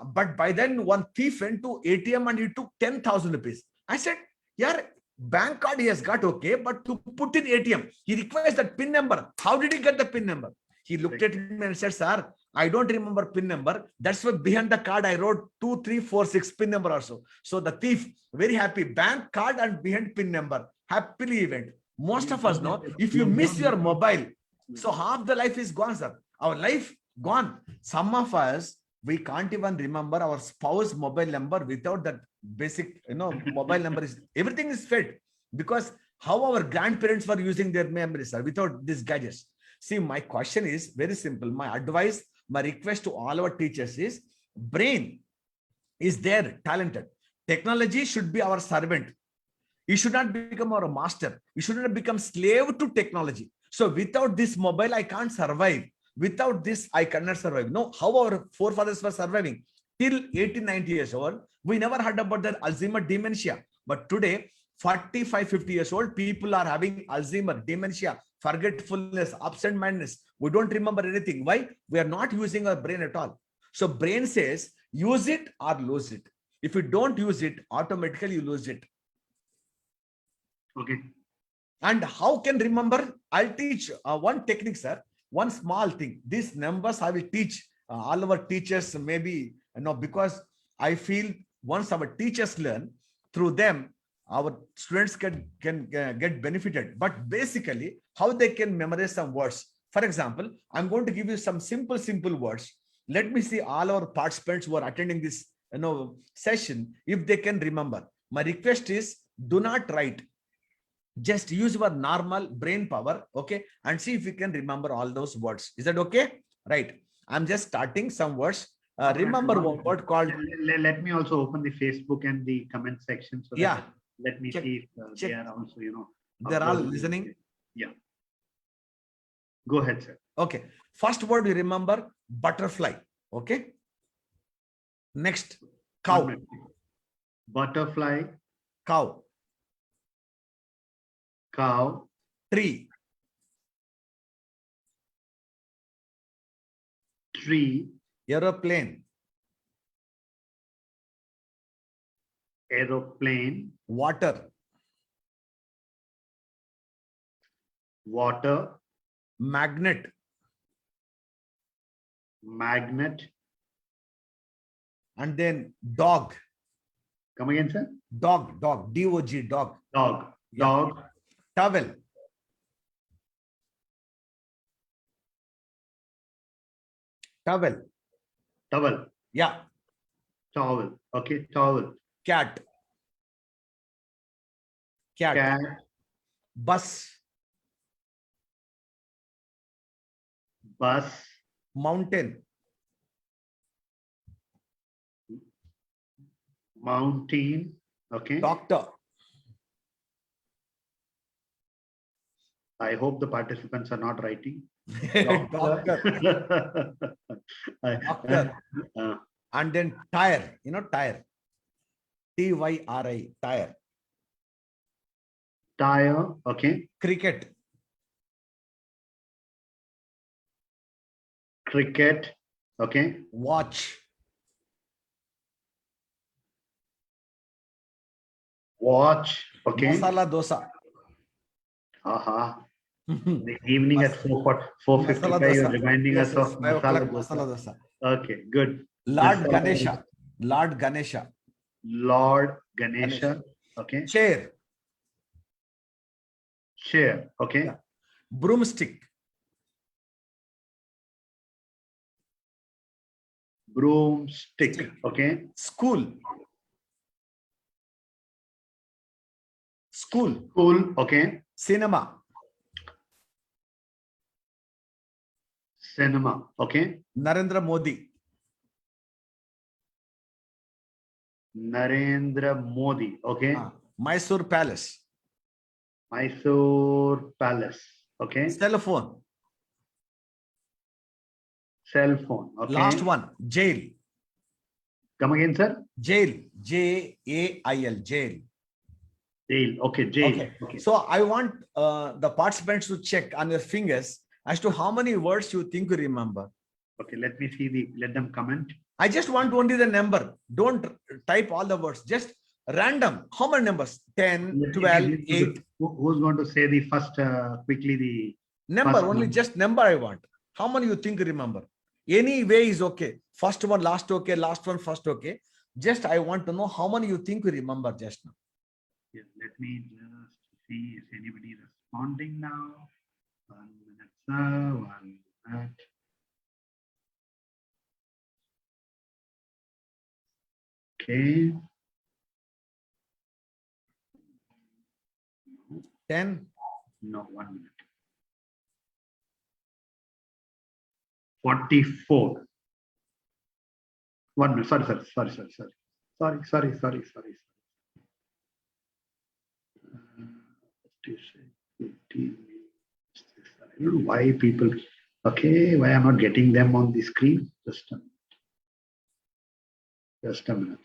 But by then, one thief went to ATM and he took 10,000 rupees. I said, yeah, bank card he has got, okay, but to put in ATM, he requires that PIN number. How did he get the PIN number? He looked at me and said, sir, I don't remember PIN number. That's why behind the card, I wrote 2346 PIN number also. So the thief, very happy, bank card and behind PIN number, happily event. Most of us know, if you miss your mobile, so half the life is gone, sir. Our life gone. Some of us, we can't even remember our spouse mobile number without that basic, mobile number is, everything is fed, because how our grandparents were using their memories, sir, without these gadgets. See, my question is very simple. My advice, my request to all our teachers is, brain is there, talented. Technology should be our servant. You should not become our master. You should not become slave to technology. So without this mobile, I can't survive. Without this, I cannot survive. No, how our forefathers were surviving till 80, 90 years old. We never heard about that Alzheimer dementia. But today, 45, 50 years old, people are having Alzheimer, dementia, forgetfulness, absent-mindedness. We don't remember anything. Why? We are not using our brain at all. So brain says, use it or lose it. If you don't use it, automatically you lose it. Okay. And how can remember? I'll teach one technique, sir. One small thing. These numbers I will teach all our teachers, maybe, because I feel once our teachers learn, through them, our students can get benefited. But basically, how they can memorize some words. For example, I'm going to give you some simple words. Let me see all our participants who are attending this session, if they can remember. My request is, do not write. Just use your normal brain power, okay, and see if you can remember all those words. Is that okay? Right. I'm just starting some words. Remember one word called. Let me also open the Facebook and the comment section. So Yeah. Let me Check. see if they are also, They're all listening. Yeah. Go ahead, sir. Okay. First word you remember, butterfly. Okay. Next, cow. Butterfly. Cow. Cow. Tree. Tree. Aeroplane. Aeroplane. Water. Water. Magnet. Magnet. And then dog. Come again, sir. Dog. D-O-G, dog. Dog. Yeah. Dog. Towel. Towel. Towel. Yeah. Towel. Okay. Towel. Cat. Cat. Bus. Bus. Mountain. Mountain. Okay. Doctor. I hope the participants are not writing. Doctor. Doctor. And then tire. Tire. T-Y-R-I. Tire. Tire. Okay. Cricket. cricket. Okay. watch, Watch. Okay. masala dosa, Aha. In the evening at 4:55, masala you're dosa. reminding Yes, us yes, of 5 o'clock masala masala dosa. dosa. Okay, good. Just Lord Ganesha, Lord Ganesha, Lord Ganesha. Ganesha. Okay. Chair, Chair. Okay. yeah. Broomstick, Broomstick. stick, Okay. school, school, School. Okay. cinema, Cinema. Okay. Narendra Modi, Narendra Modi. Okay. Mysore Palace, Mysore Palace. Okay. cell phone. Cell phone. Last Okay. one, jail, Come again, sir. jail, Jail, jail. Jail. Okay. Jail. Okay. Okay. So I want the participants to check on your fingers as to how many words you think you remember. Okay. Let me see let them comment. I just want only the number. Don't type all the words. Just random. How many numbers? 10, 12, 8. Who's going to say the first, quickly the Number, first only number? just number I want. How many you think you remember? Any way is okay. First one, last okay. Last one, first okay. Just I want to know how many you think you remember just now. Yes, let me just see if anybody responding now. 1 minute, sir. 1 minute. Okay. 10. No, 1 minute. 44. 1 minute. Sorry. 15. I don't know why people. Okay, why I'm not getting them on the screen? Just a minute.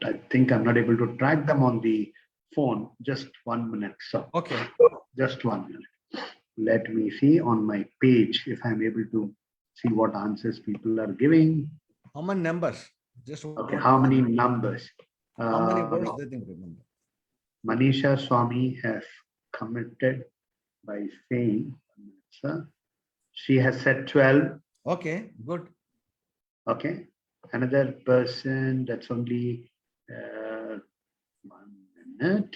I think I'm not able to track them on the phone. Just 1 minute, sir. Okay. Just 1 minute. Let me see on my page if I'm able to see what answers people are giving. How many numbers? Just Okay, how many numbers? How many words they think remember? Manisha Swami has commented by saying, sir, she has said 12. Okay, good. Okay. Another person, that's only 1 minute.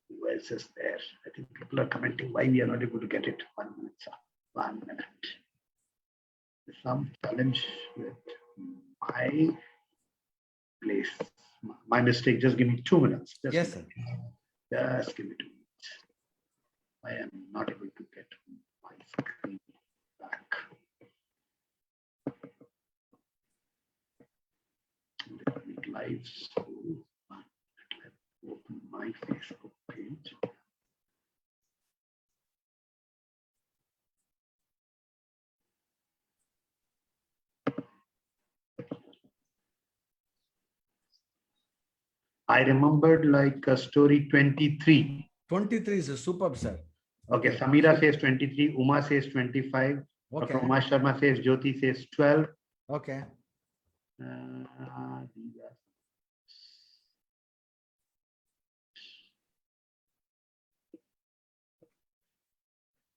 Who else is there? I think people are commenting why we are not able to get it. 1 minute, sir. 1 minute. Some challenge with my place. My mistake. Just give me 2 minutes. Yes, sir. Just give me 2 minutes. I am not able to get my screen back. Let me live. So let's open my Facebook page. I remembered like a story 23. 23 is a superb, sir. Okay, Samira says 23, Uma says 25, Okay. Dr. Uma Sharma says, Jyoti says 12. Okay. These are-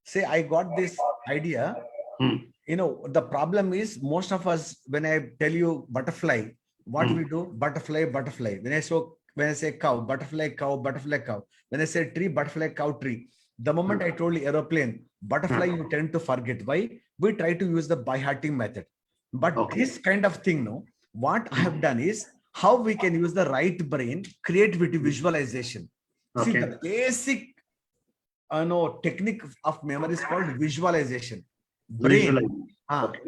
See, I got this idea. You know, the problem is most of us, when I tell you butterfly, what we do? Butterfly. When I say cow, butterfly, cow. When I say tree, butterfly, cow, tree. The moment I told you aeroplane, butterfly, you tend to forget. Why? We try to use the by-hearting method. But this kind of thing, no, what I have done is how we can use the right brain, creativity, visualization. See, the basic technique of memory is called visualization. Brain.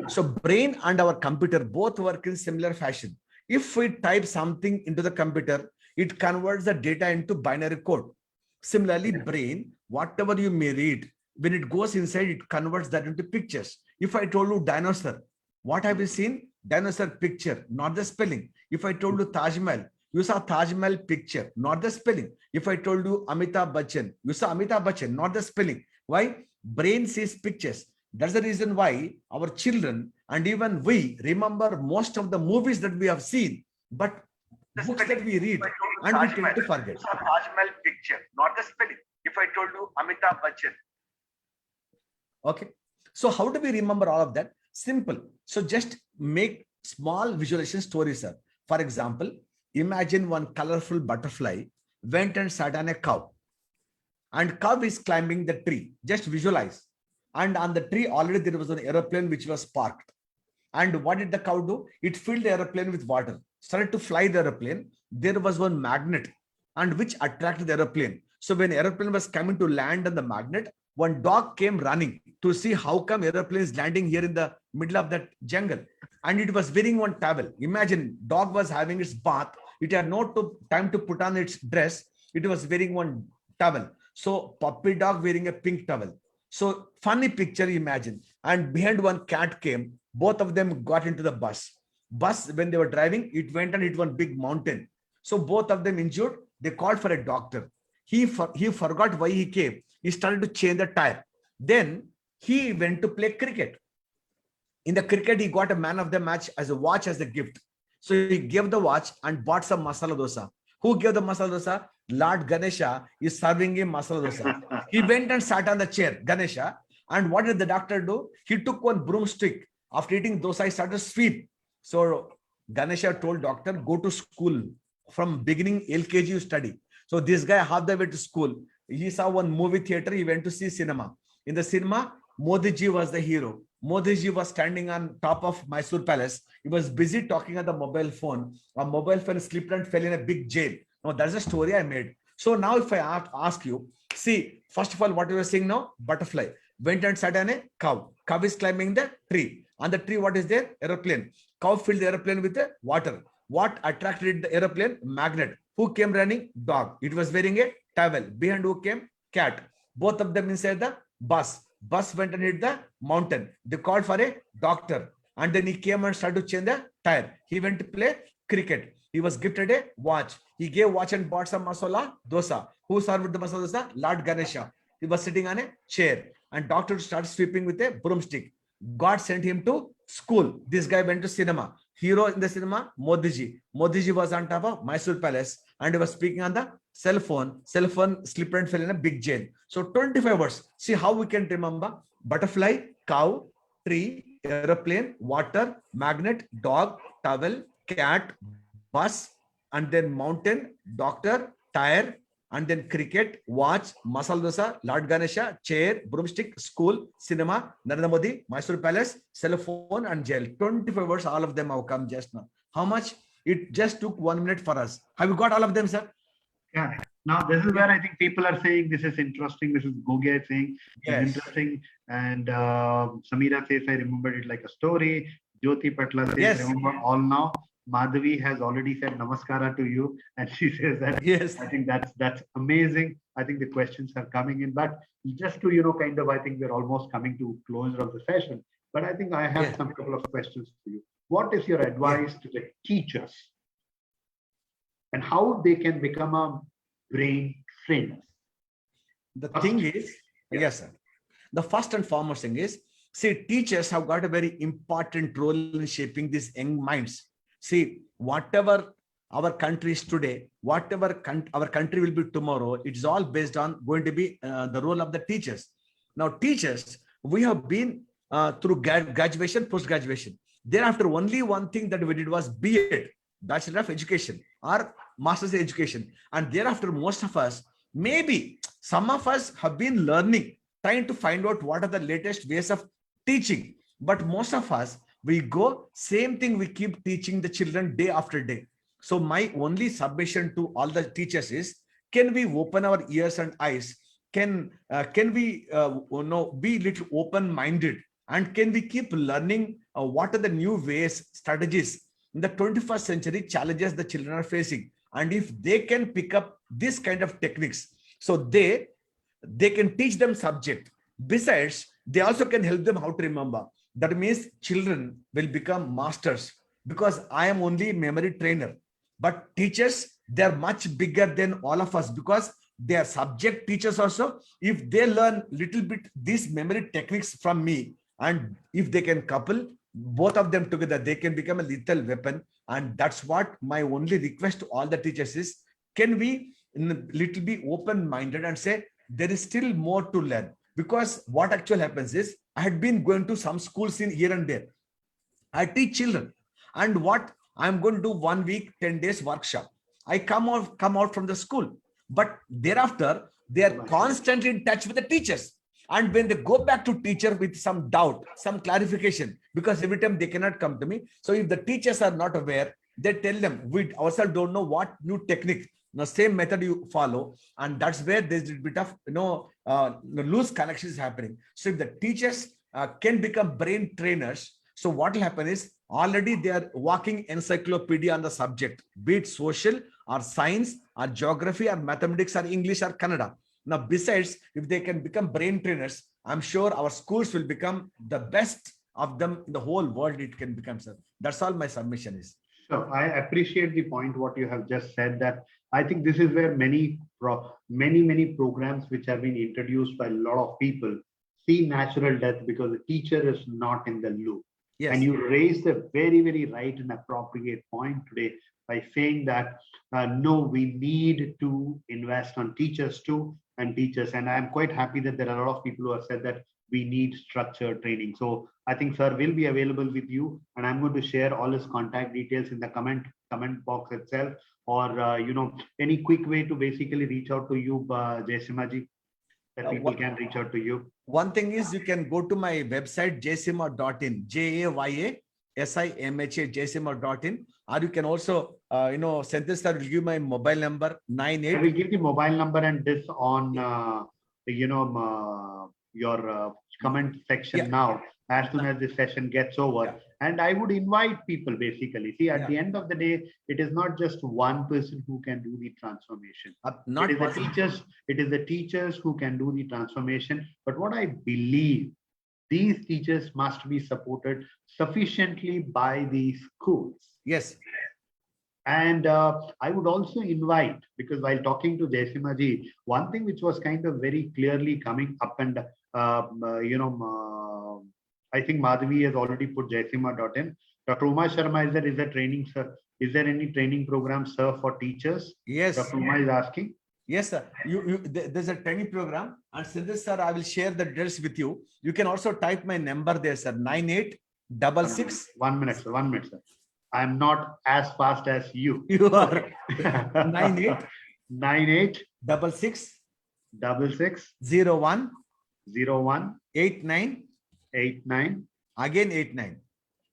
So brain and our computer both work in similar fashion. If we type something into the computer, it converts the data into binary code. Similarly, brain, whatever you may read, when it goes inside, it converts that into pictures. If I told you dinosaur, what have you seen? Dinosaur picture, not the spelling. If I told you Taj Mahal, you saw Taj Mahal picture, not the spelling. If I told you Amitabh Bachchan, you saw Amitabh Bachchan, not the spelling. Why? Brain sees pictures. That's the reason why our children and even we remember most of the movies that we have seen, but the books that we read and we tend to forget. You saw Taj Mahal picture, not the spelling. If I told you Amitabh Bachchan. Okay. So how do we remember all of that? Simple. So just make small visualization stories, sir. For example, imagine one colorful butterfly went and sat on a cow, and cow is climbing the tree. Just visualize. And on the tree already there was an aeroplane which was parked. And what did the cow do? It filled the aeroplane with water, started to fly the aeroplane. There was one magnet and which attracted the aeroplane. So when aeroplane was coming to land on the magnet, one dog came running to see how come aeroplane is landing here in the middle of that jungle. And it was wearing one towel. Imagine, dog was having its bath. It had no time to put on its dress. It was wearing one towel. So puppy dog wearing a pink towel. So funny picture, imagine. And behind one cat came. Both of them got into the bus. Bus, when they were driving, it went and hit one big mountain. So both of them injured. They called for a doctor. He forgot why he came. He started to change the tire. Then he went to play cricket. In the cricket, he got a man of the match as a watch as a gift. So he gave the watch and bought some masala dosa. Who gave the masala dosa? Lord Ganesha is serving him masala dosa. He went and sat on the chair, Ganesha. And what did the doctor do? He took one broomstick. After eating dosa, he started to sweep. So Ganesha told doctor, go to school. From beginning LKG you study. So this guy half the way to school. He saw one movie theater. He went to see cinema. In the cinema, Modi ji was the hero. Modi ji was standing on top of Mysore Palace. He was busy talking on the mobile phone. A mobile phone slipped and fell in a big jail. Now that's a story I made. So now if I ask you, see, first of all, what you are seeing now? Butterfly. Went and sat on a cow. Cow is climbing the tree. On the tree, what is there? Aeroplane. Cow filled the aeroplane with the water. What attracted the aeroplane? Magnet. Who came running? Dog. It was wearing a towel. Behind who came? Cat. Both of them inside the bus. Bus went and hit the mountain. They called for a doctor. And then he came and started to change the tire. He went to play cricket. He was gifted a watch. He gave watch and bought some masala dosa. Who served the masala dosa? Lord Ganesha. He was sitting on a chair. And doctor started sweeping with a broomstick. God sent him to school. This guy went to cinema. Hero in the cinema, Modi ji. Modi ji was on top of Mysore Palace and he was speaking on the cell phone. Cell phone slipped and fell in a big jail. So 25 words. See how we can remember: butterfly, cow, tree, aeroplane, water, magnet, dog, towel, cat, bus, and then mountain, doctor, tire, and then cricket, watch, masala dosa, Lord Ganesha, chair, broomstick, school, cinema, Narendra Modi, Mysore Palace, cell phone, and jail. 25 words, all of them have come just now. How much? It just took 1 minute for us. Have you got all of them, sir? Yeah. Now, this is where I think people are saying this is interesting. This is Gogia saying Yes. interesting. And Samira says, I remembered it like a story. Jyoti Patla says, Yes. remember all now. Madhavi has already said namaskara to you. And she says that Yes. I think that's amazing. I think the questions are coming in. But just to, kind of, I think we're almost coming to closure of the session. But I think I have some couple of questions for you. What is your advice to the teachers and how they can become a brain trainer? The thing is, yes, sir. The first and foremost thing is, see, teachers have got a very important role in shaping these young minds. See, whatever our country is today, whatever our country will be tomorrow, it's all based on going to be the role of the teachers. Now, teachers, we have been through graduation, post-graduation. Thereafter, only one thing that we did was B.Ed, Bachelor of Education, or Master's in Education. And thereafter, most of us, maybe some of us have been learning, trying to find out what are the latest ways of teaching. But most of us, we go, same thing, we keep teaching the children day after day. So my only submission to all the teachers is, can we open our ears and eyes? Can we be little open-minded? And can we keep learning what are the new ways, strategies in the 21st century challenges the children are facing? And if they can pick up this kind of techniques, so they can teach them subject. Besides, they also can help them how to remember. That means children will become masters because I am only memory trainer. But teachers, they are much bigger than all of us because they are subject teachers also. If they learn little bit these memory techniques from me, and if they can couple both of them together, they can become a lethal weapon. And that's what my only request to all the teachers is, can we little be open-minded and say there is still more to learn? Because what actually happens is, I had been going to some schools in here and there. I teach children, and what I'm going to do 1 week, 10 days workshop. I come out from the school, but thereafter they are constantly in touch with the teachers. And when they go back to teacher with some doubt, some clarification, because every time they cannot come to me. So if the teachers are not aware, they tell them, we ourselves don't know what new technique, the same method you follow, and that's where there's a bit of loose connections happening. So if the teachers can become brain trainers, so what will happen is, already they are walking encyclopedia on the subject, be it social or science or geography or mathematics or English or Kannada. Now, besides, if they can become brain trainers, I'm sure our schools will become the best of them in the whole world. It can become, sir. That's all my submission is. So I appreciate the point what you have just said, that I think this is where many programs which have been introduced by a lot of people see natural death because the teacher is not in the loop. Yes. And you raised a very right and appropriate point today by saying that no, we need to invest on teachers too and teachers. And I'm quite happy that there are a lot of people who have said that we need structured training. So I think sir will be available with you, and I'm going to share all his contact details in the comment box itself, or any quick way to basically reach out to you, Jayasimha ji, that people can reach out to you. One thing is, you can go to my website, jayasimha.in, JAYASIMHA, jayasimha.in, or you can also, Senthil sir will give my mobile number, 98. I will give the mobile number and this on, your comment section now, as soon as this session gets over. Yeah. And I would invite people basically. See, at Yeah. the end of the day, it is not just one person who can do the transformation. Not It is the possible. teachers. It is the teachers who can do the transformation. But what I believe, these teachers must be supported sufficiently by the schools. Yes. And I would also invite, because while talking to Jayasimha ji, one thing which was kind of very clearly coming up, and I think Madhavi has already put Jayasimha.in. Dr. Uma Sharma is a training, sir. Is there any training program, sir, for teachers? Yes. Dr. Uma is asking. Yes, sir. There's a training program, and Senthil sir, I will share the details with you. You can also type my number there, sir. 9866. 1 minute, sir. 1 minute, sir. I'm not as fast as you. You are 98 98 66 66 01 01 89 89 again 89.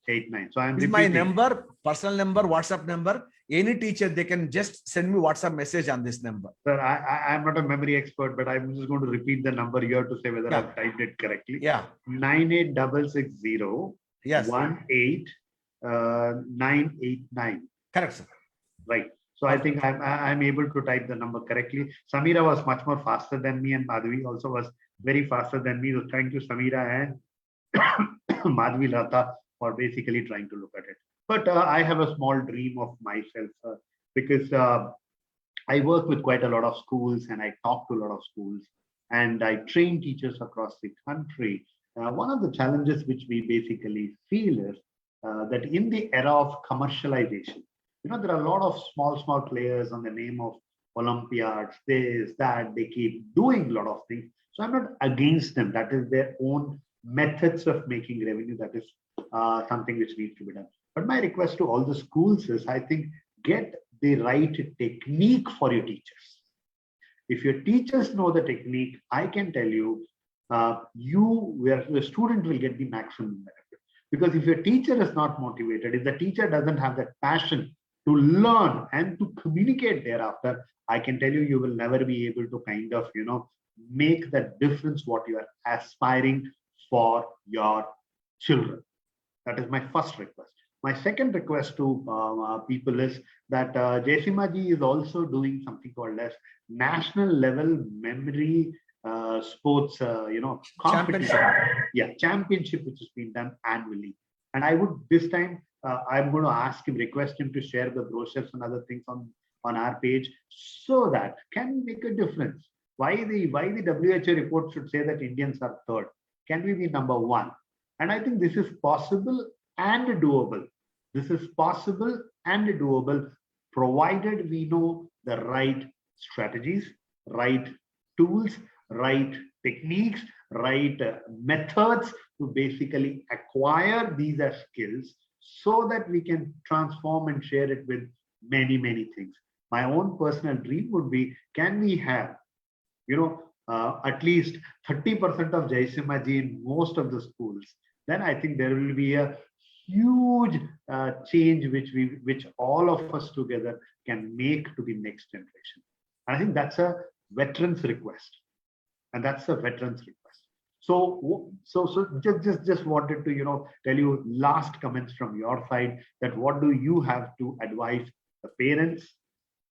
89. So I'm This is my repeating. number, personal number, WhatsApp number. Any teacher, they can just send me WhatsApp message on this number. Sir, I'm not a memory expert, but I'm just going to repeat the number here to say whether Yeah. I've typed it correctly. Yeah. 98660 Yes. 989. Correct, sir. Right. So I think I'm able to type the number correctly. Samira was much more faster than me, and Madhavi also was very faster than me. So thank you, Samira and Madhavi Lata, for basically trying to look at it. But I have a small dream of myself, because I work with quite a lot of schools and I talk to a lot of schools and I train teachers across the country. One of the challenges which we basically feel is that in the era of commercialization, there are a lot of small players on the name of Olympiads, this, that, they keep doing a lot of things. So I'm not against them. That is their own methods of making revenue. That is something which needs to be done. But my request to all the schools is, I think, get the right technique for your teachers. If your teachers know the technique, I can tell you, the student will get the maximum benefit. Because if your teacher is not motivated, if the teacher doesn't have that passion to learn and to communicate thereafter, I can tell you, you will never be able to kind of, make that difference what you are aspiring for your children. That is my first request. My second request to people is that Jayasimha ji is also doing something called as national level memory sports, competition. Championship. Yeah, championship, which has been done annually. And I would this time, I'm going to ask him, request him to share the brochures and other things on our page, so that can we make a difference. Why the WHO report should say that Indians are third? Can we be number one? And I think this is possible and doable. This is possible and doable, provided we know the right strategies, right tools, right techniques, right methods to basically acquire these as skills, so that we can transform and share it with many, many things. My own personal dream would be, can we have, at least 30% of Jayasimha ji in most of the schools? Then I think there will be a huge change which all of us together can make to the next generation. I think that's a veteran's request, and that's a veteran's request. So just wanted to tell you last comments from your side, that what do you have to advise the parents?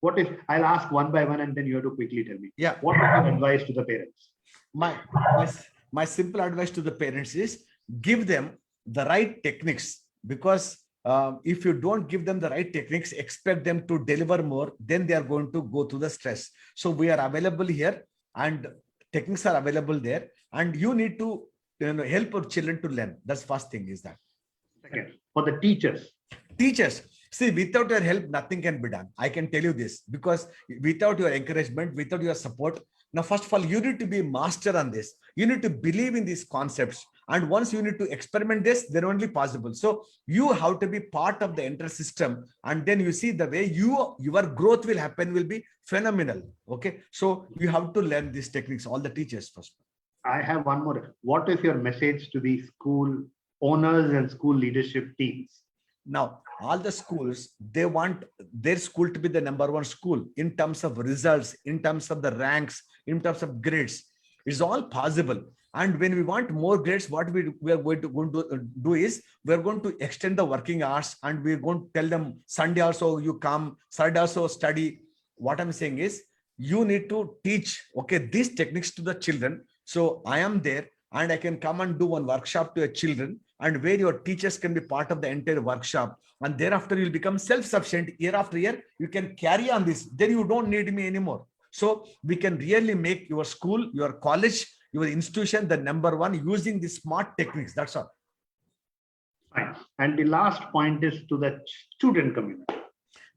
What if I'll ask one by one, and then you have to quickly tell me. Yeah. What is your advice to the parents? My simple advice to the parents is, give them the right techniques, because if you don't give them the right techniques, expect them to deliver more, then they are going to go through the stress. So we are available here, and techniques are available there, and you need to help your children to learn. That's first thing is that. Second, for the teachers. Teachers, see, without your help, nothing can be done. I can tell you this, because without your encouragement, without your support, now, first of all, you need to be master on this. You need to believe in these concepts. And once you need to experiment this, then only possible. So you have to be part of the entire system. And then you see the way your growth will happen will be phenomenal. Okay. So you have to learn these techniques, all the teachers first. I have one more. What is your message to the school owners and school leadership teams? Now, all the schools, they want their school to be the number one school in terms of results, in terms of the ranks, in terms of grades. It's all possible. And when we want more grades, what we are going to do is, we are going to extend the working hours, and we're going to tell them Sunday also you come, Saturday also study. What I'm saying is, you need to teach, okay, these techniques to the children. So I am there, and I can come and do one workshop to your children, and where your teachers can be part of the entire workshop. And thereafter you'll become self-sufficient. Year after year, you can carry on this. Then you don't need me anymore. So we can really make your school, your college, your institution the number one using the smart techniques. That's all. Fine. And the last point is to the student community.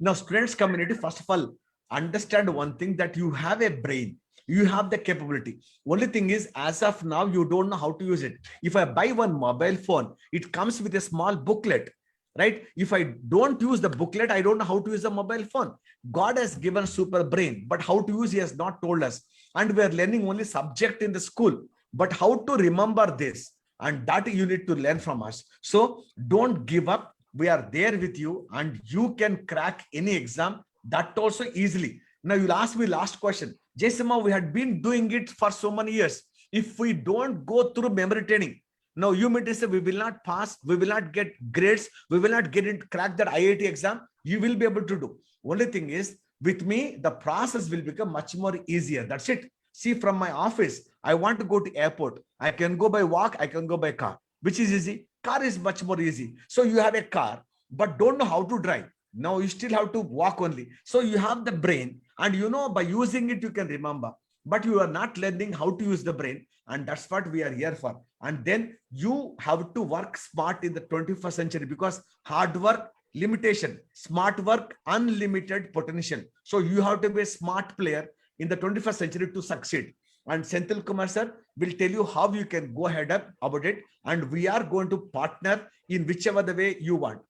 Now, students community, first of all, understand one thing, that you have a brain. You have the capability. Only thing is, as of now, you don't know how to use it. If I buy one mobile phone, it comes with a small booklet, right? If I don't use the booklet, I don't know how to use a mobile phone. God has given super brain, but how to use, he has not told us. And we are learning only subject in the school, but how to remember this, and that you need to learn from us. So don't give up. We are there with you, and you can crack any exam, that also easily. Now you'll ask me last question. Jayasimha, we had been doing it for so many years. If we don't go through memory training, now you may say we will not pass, we will not get grades, we will not crack that IIT exam. You will be able to do. Only thing is, with me, the process will become much more easier. That's it. See, from my office, I want to go to airport. I can go by walk, I can go by car. Which is easy? Car is much more easy. So you have a car, but don't know how to drive. Now you still have to walk only. So you have the brain, and by using it, you can remember. But you are not learning how to use the brain. And that's what we are here for. And then you have to work smart in the 21st century, because hard work, limitation, smart work, unlimited potential. So you have to be a smart player in the 21st century to succeed. And Senthil Kumar sir will tell you how you can go ahead up about it. And we are going to partner in whichever the way you want.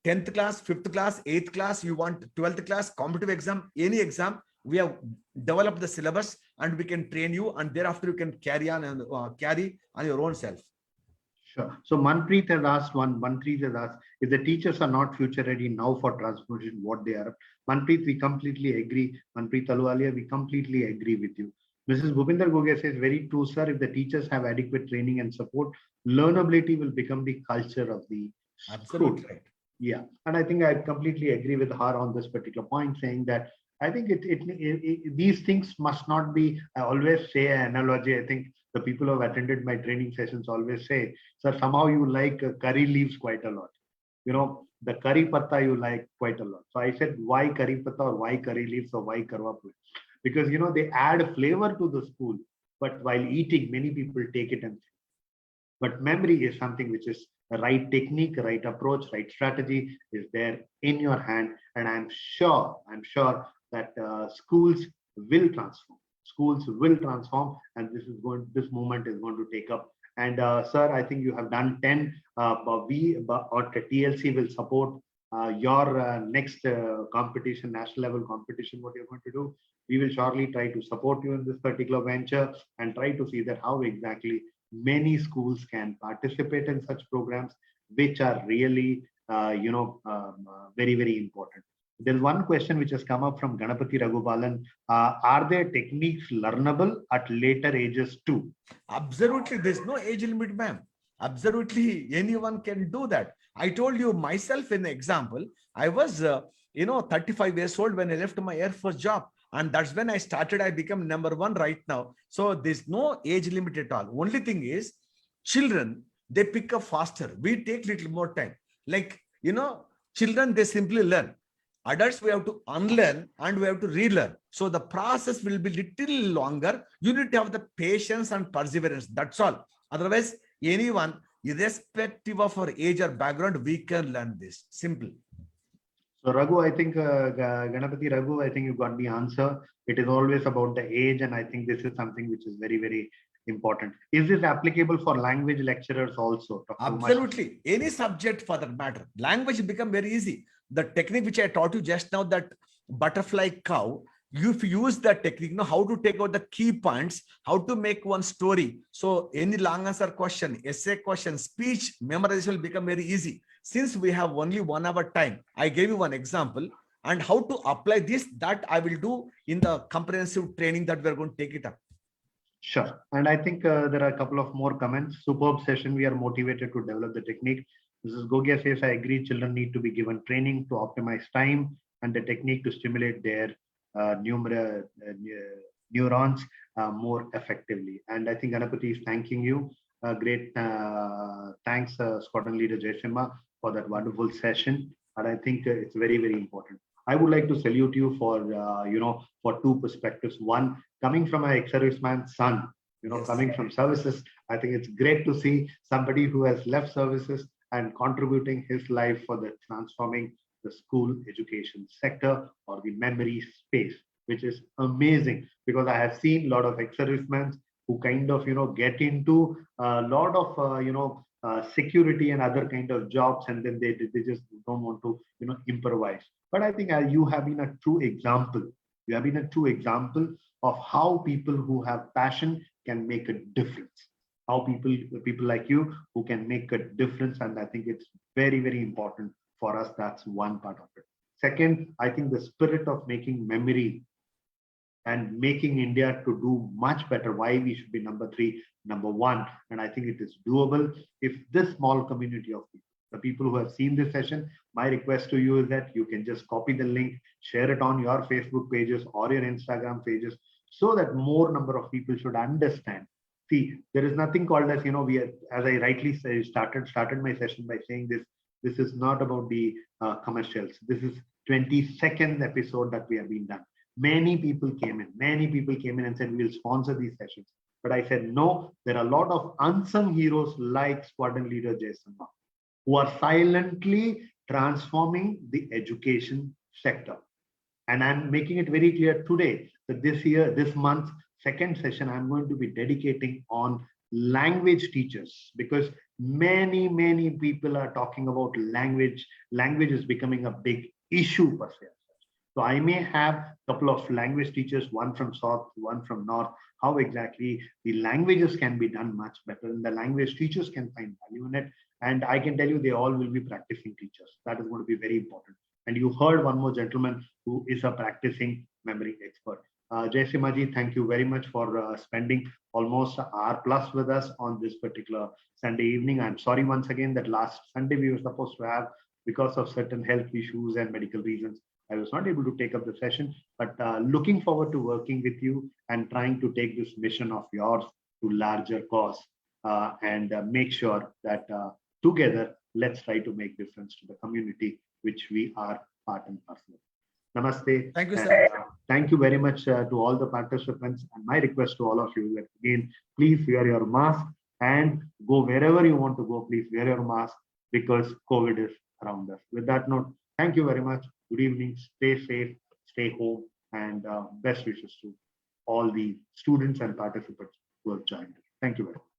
10th class, 5th class, 8th class, you want 12th class, competitive exam, any exam, we have developed the syllabus, and we can train you, and thereafter you can carry on and carry on your own self. Sure. So Manpreet has asked, if the teachers are not future ready now for transformation, what they are. Manpreet, we completely agree. Manpreet Aluwalia, we completely agree with you. Mrs. Bhupinder Goge says, very true, sir. If the teachers have adequate training and support, learnability will become the culture of the Absolutely school. right. Yeah. And I think I completely agree with her on this particular point, saying that I think these things must not be. I always say an analogy. I think the people who have attended my training sessions always say, "Sir, somehow you like curry leaves quite a lot. You know, the curry patta you like quite a lot." So I said, "Why curry patta or why curry leaves or why karwapul?" Because they add flavor to the school, but while eating, many people take it and. But memory is something which is the right technique, right approach, right strategy is there in your hand. And I'm sure that schools will transform. Schools will transform, and this movement is going to take up. And sir, I think you have done 10. Or TLC will support your next competition, national level competition. What you're going to do, we will surely try to support you in this particular venture and try to see that how exactly many schools can participate in such programs, which are really, very, very important. There's one question which has come up from Ganapati Raghubalan. Are there techniques learnable at later ages too? Absolutely, there's no age limit, ma'am. Absolutely, anyone can do that. I told you myself in the example. I was, 35 years old when I left my Air Force job, and that's when I started. I become number one right now. So there's no age limit at all. Only thing is, children they pick up faster. We take little more time. Like children they simply learn. Adults we have to unlearn and we have to relearn, so the process will be little longer. You need to have the patience and perseverance, that's all. Otherwise, anyone irrespective of our age or background, we can learn this simple. So Raghu, I think Ganapati Raghu, I think you got the answer. It is always about the age, and I think this is something which is very, very important. Is this applicable for language lecturers also? Dr. Absolutely. Any subject for that matter. Language become very easy. The technique which I taught you just now, that butterfly cow, if you use that technique, how to take out the key points, how to make one story. So any long answer question, essay question, speech, memorization will become very easy. Since we have only 1 hour time, I gave you one example, and how to apply this, that I will do in the comprehensive training that we're going to take it up. Sure. And I think there are a couple of more comments. Superb session. We are motivated to develop the technique. Mrs. Gogia says, I agree. Children need to be given training to optimize time and the technique to stimulate their neurons more effectively. And I think Ganapati is thanking you. Great. Thanks, Squadron Leader Jayasimha, for that wonderful session. And I think it's very, very important. I would like to salute you for, for two perspectives. One, coming from an ex-serviceman's son, Yes. coming from services, I think it's great to see somebody who has left services and contributing his life for the transforming the school education sector or the memory space, which is amazing, because I have seen a lot of ex-servicemen who kind of, get into a lot of, security and other kind of jobs, and then they just don't want to, improvise. But I think you have been a true example. You have been a true example of how people who have passion can make a difference. How people like you who can make a difference, and I think it's very, very important for us. That's one part of it. Second, I think the spirit of making memory and making India to do much better. Why we should be number 3, number 1, and I think it is doable if this small community of people, the people who have seen this session, my request to you is that you can just copy the link, share it on your Facebook pages or your Instagram pages, so that more number of people should understand. See, there is nothing called as, we are, as I rightly say, started my session by saying this. This is not about the commercials. This is 22nd episode that we have been done. Many people came in and said, we will sponsor these sessions. But I said, no, there are a lot of unsung heroes like Squadron Leader Jayasimha, who are silently transforming the education sector. And I'm making it very clear today that this month, second session, I'm going to be dedicating on language teachers, because many people are talking about language. Language is becoming a big issue per se. So I may have a couple of language teachers, one from South, one from North, how exactly the languages can be done much better, and the language teachers can find value in it. And I can tell you, they all will be practicing teachers. That is going to be very important. And you heard one more gentleman who is a practicing memory expert. Jayasimha ji, thank you very much for spending almost an hour plus with us on this particular Sunday evening. I'm sorry once again that last Sunday we were supposed to have, because of certain health issues and medical reasons, I was not able to take up the session, but looking forward to working with you and trying to take this mission of yours to larger cause and make sure that together, let's try to make difference to the community which we are part and parcel of. Namaste. Thank you, And, sir. thank you very much to all the participants. And my request to all of you that again, please wear your mask and go wherever you want to go. Please wear your mask because COVID is around us. With that note, thank you very much. Good evening. Stay safe, stay home, and best wishes to all the students and participants who have joined us. Thank you very much.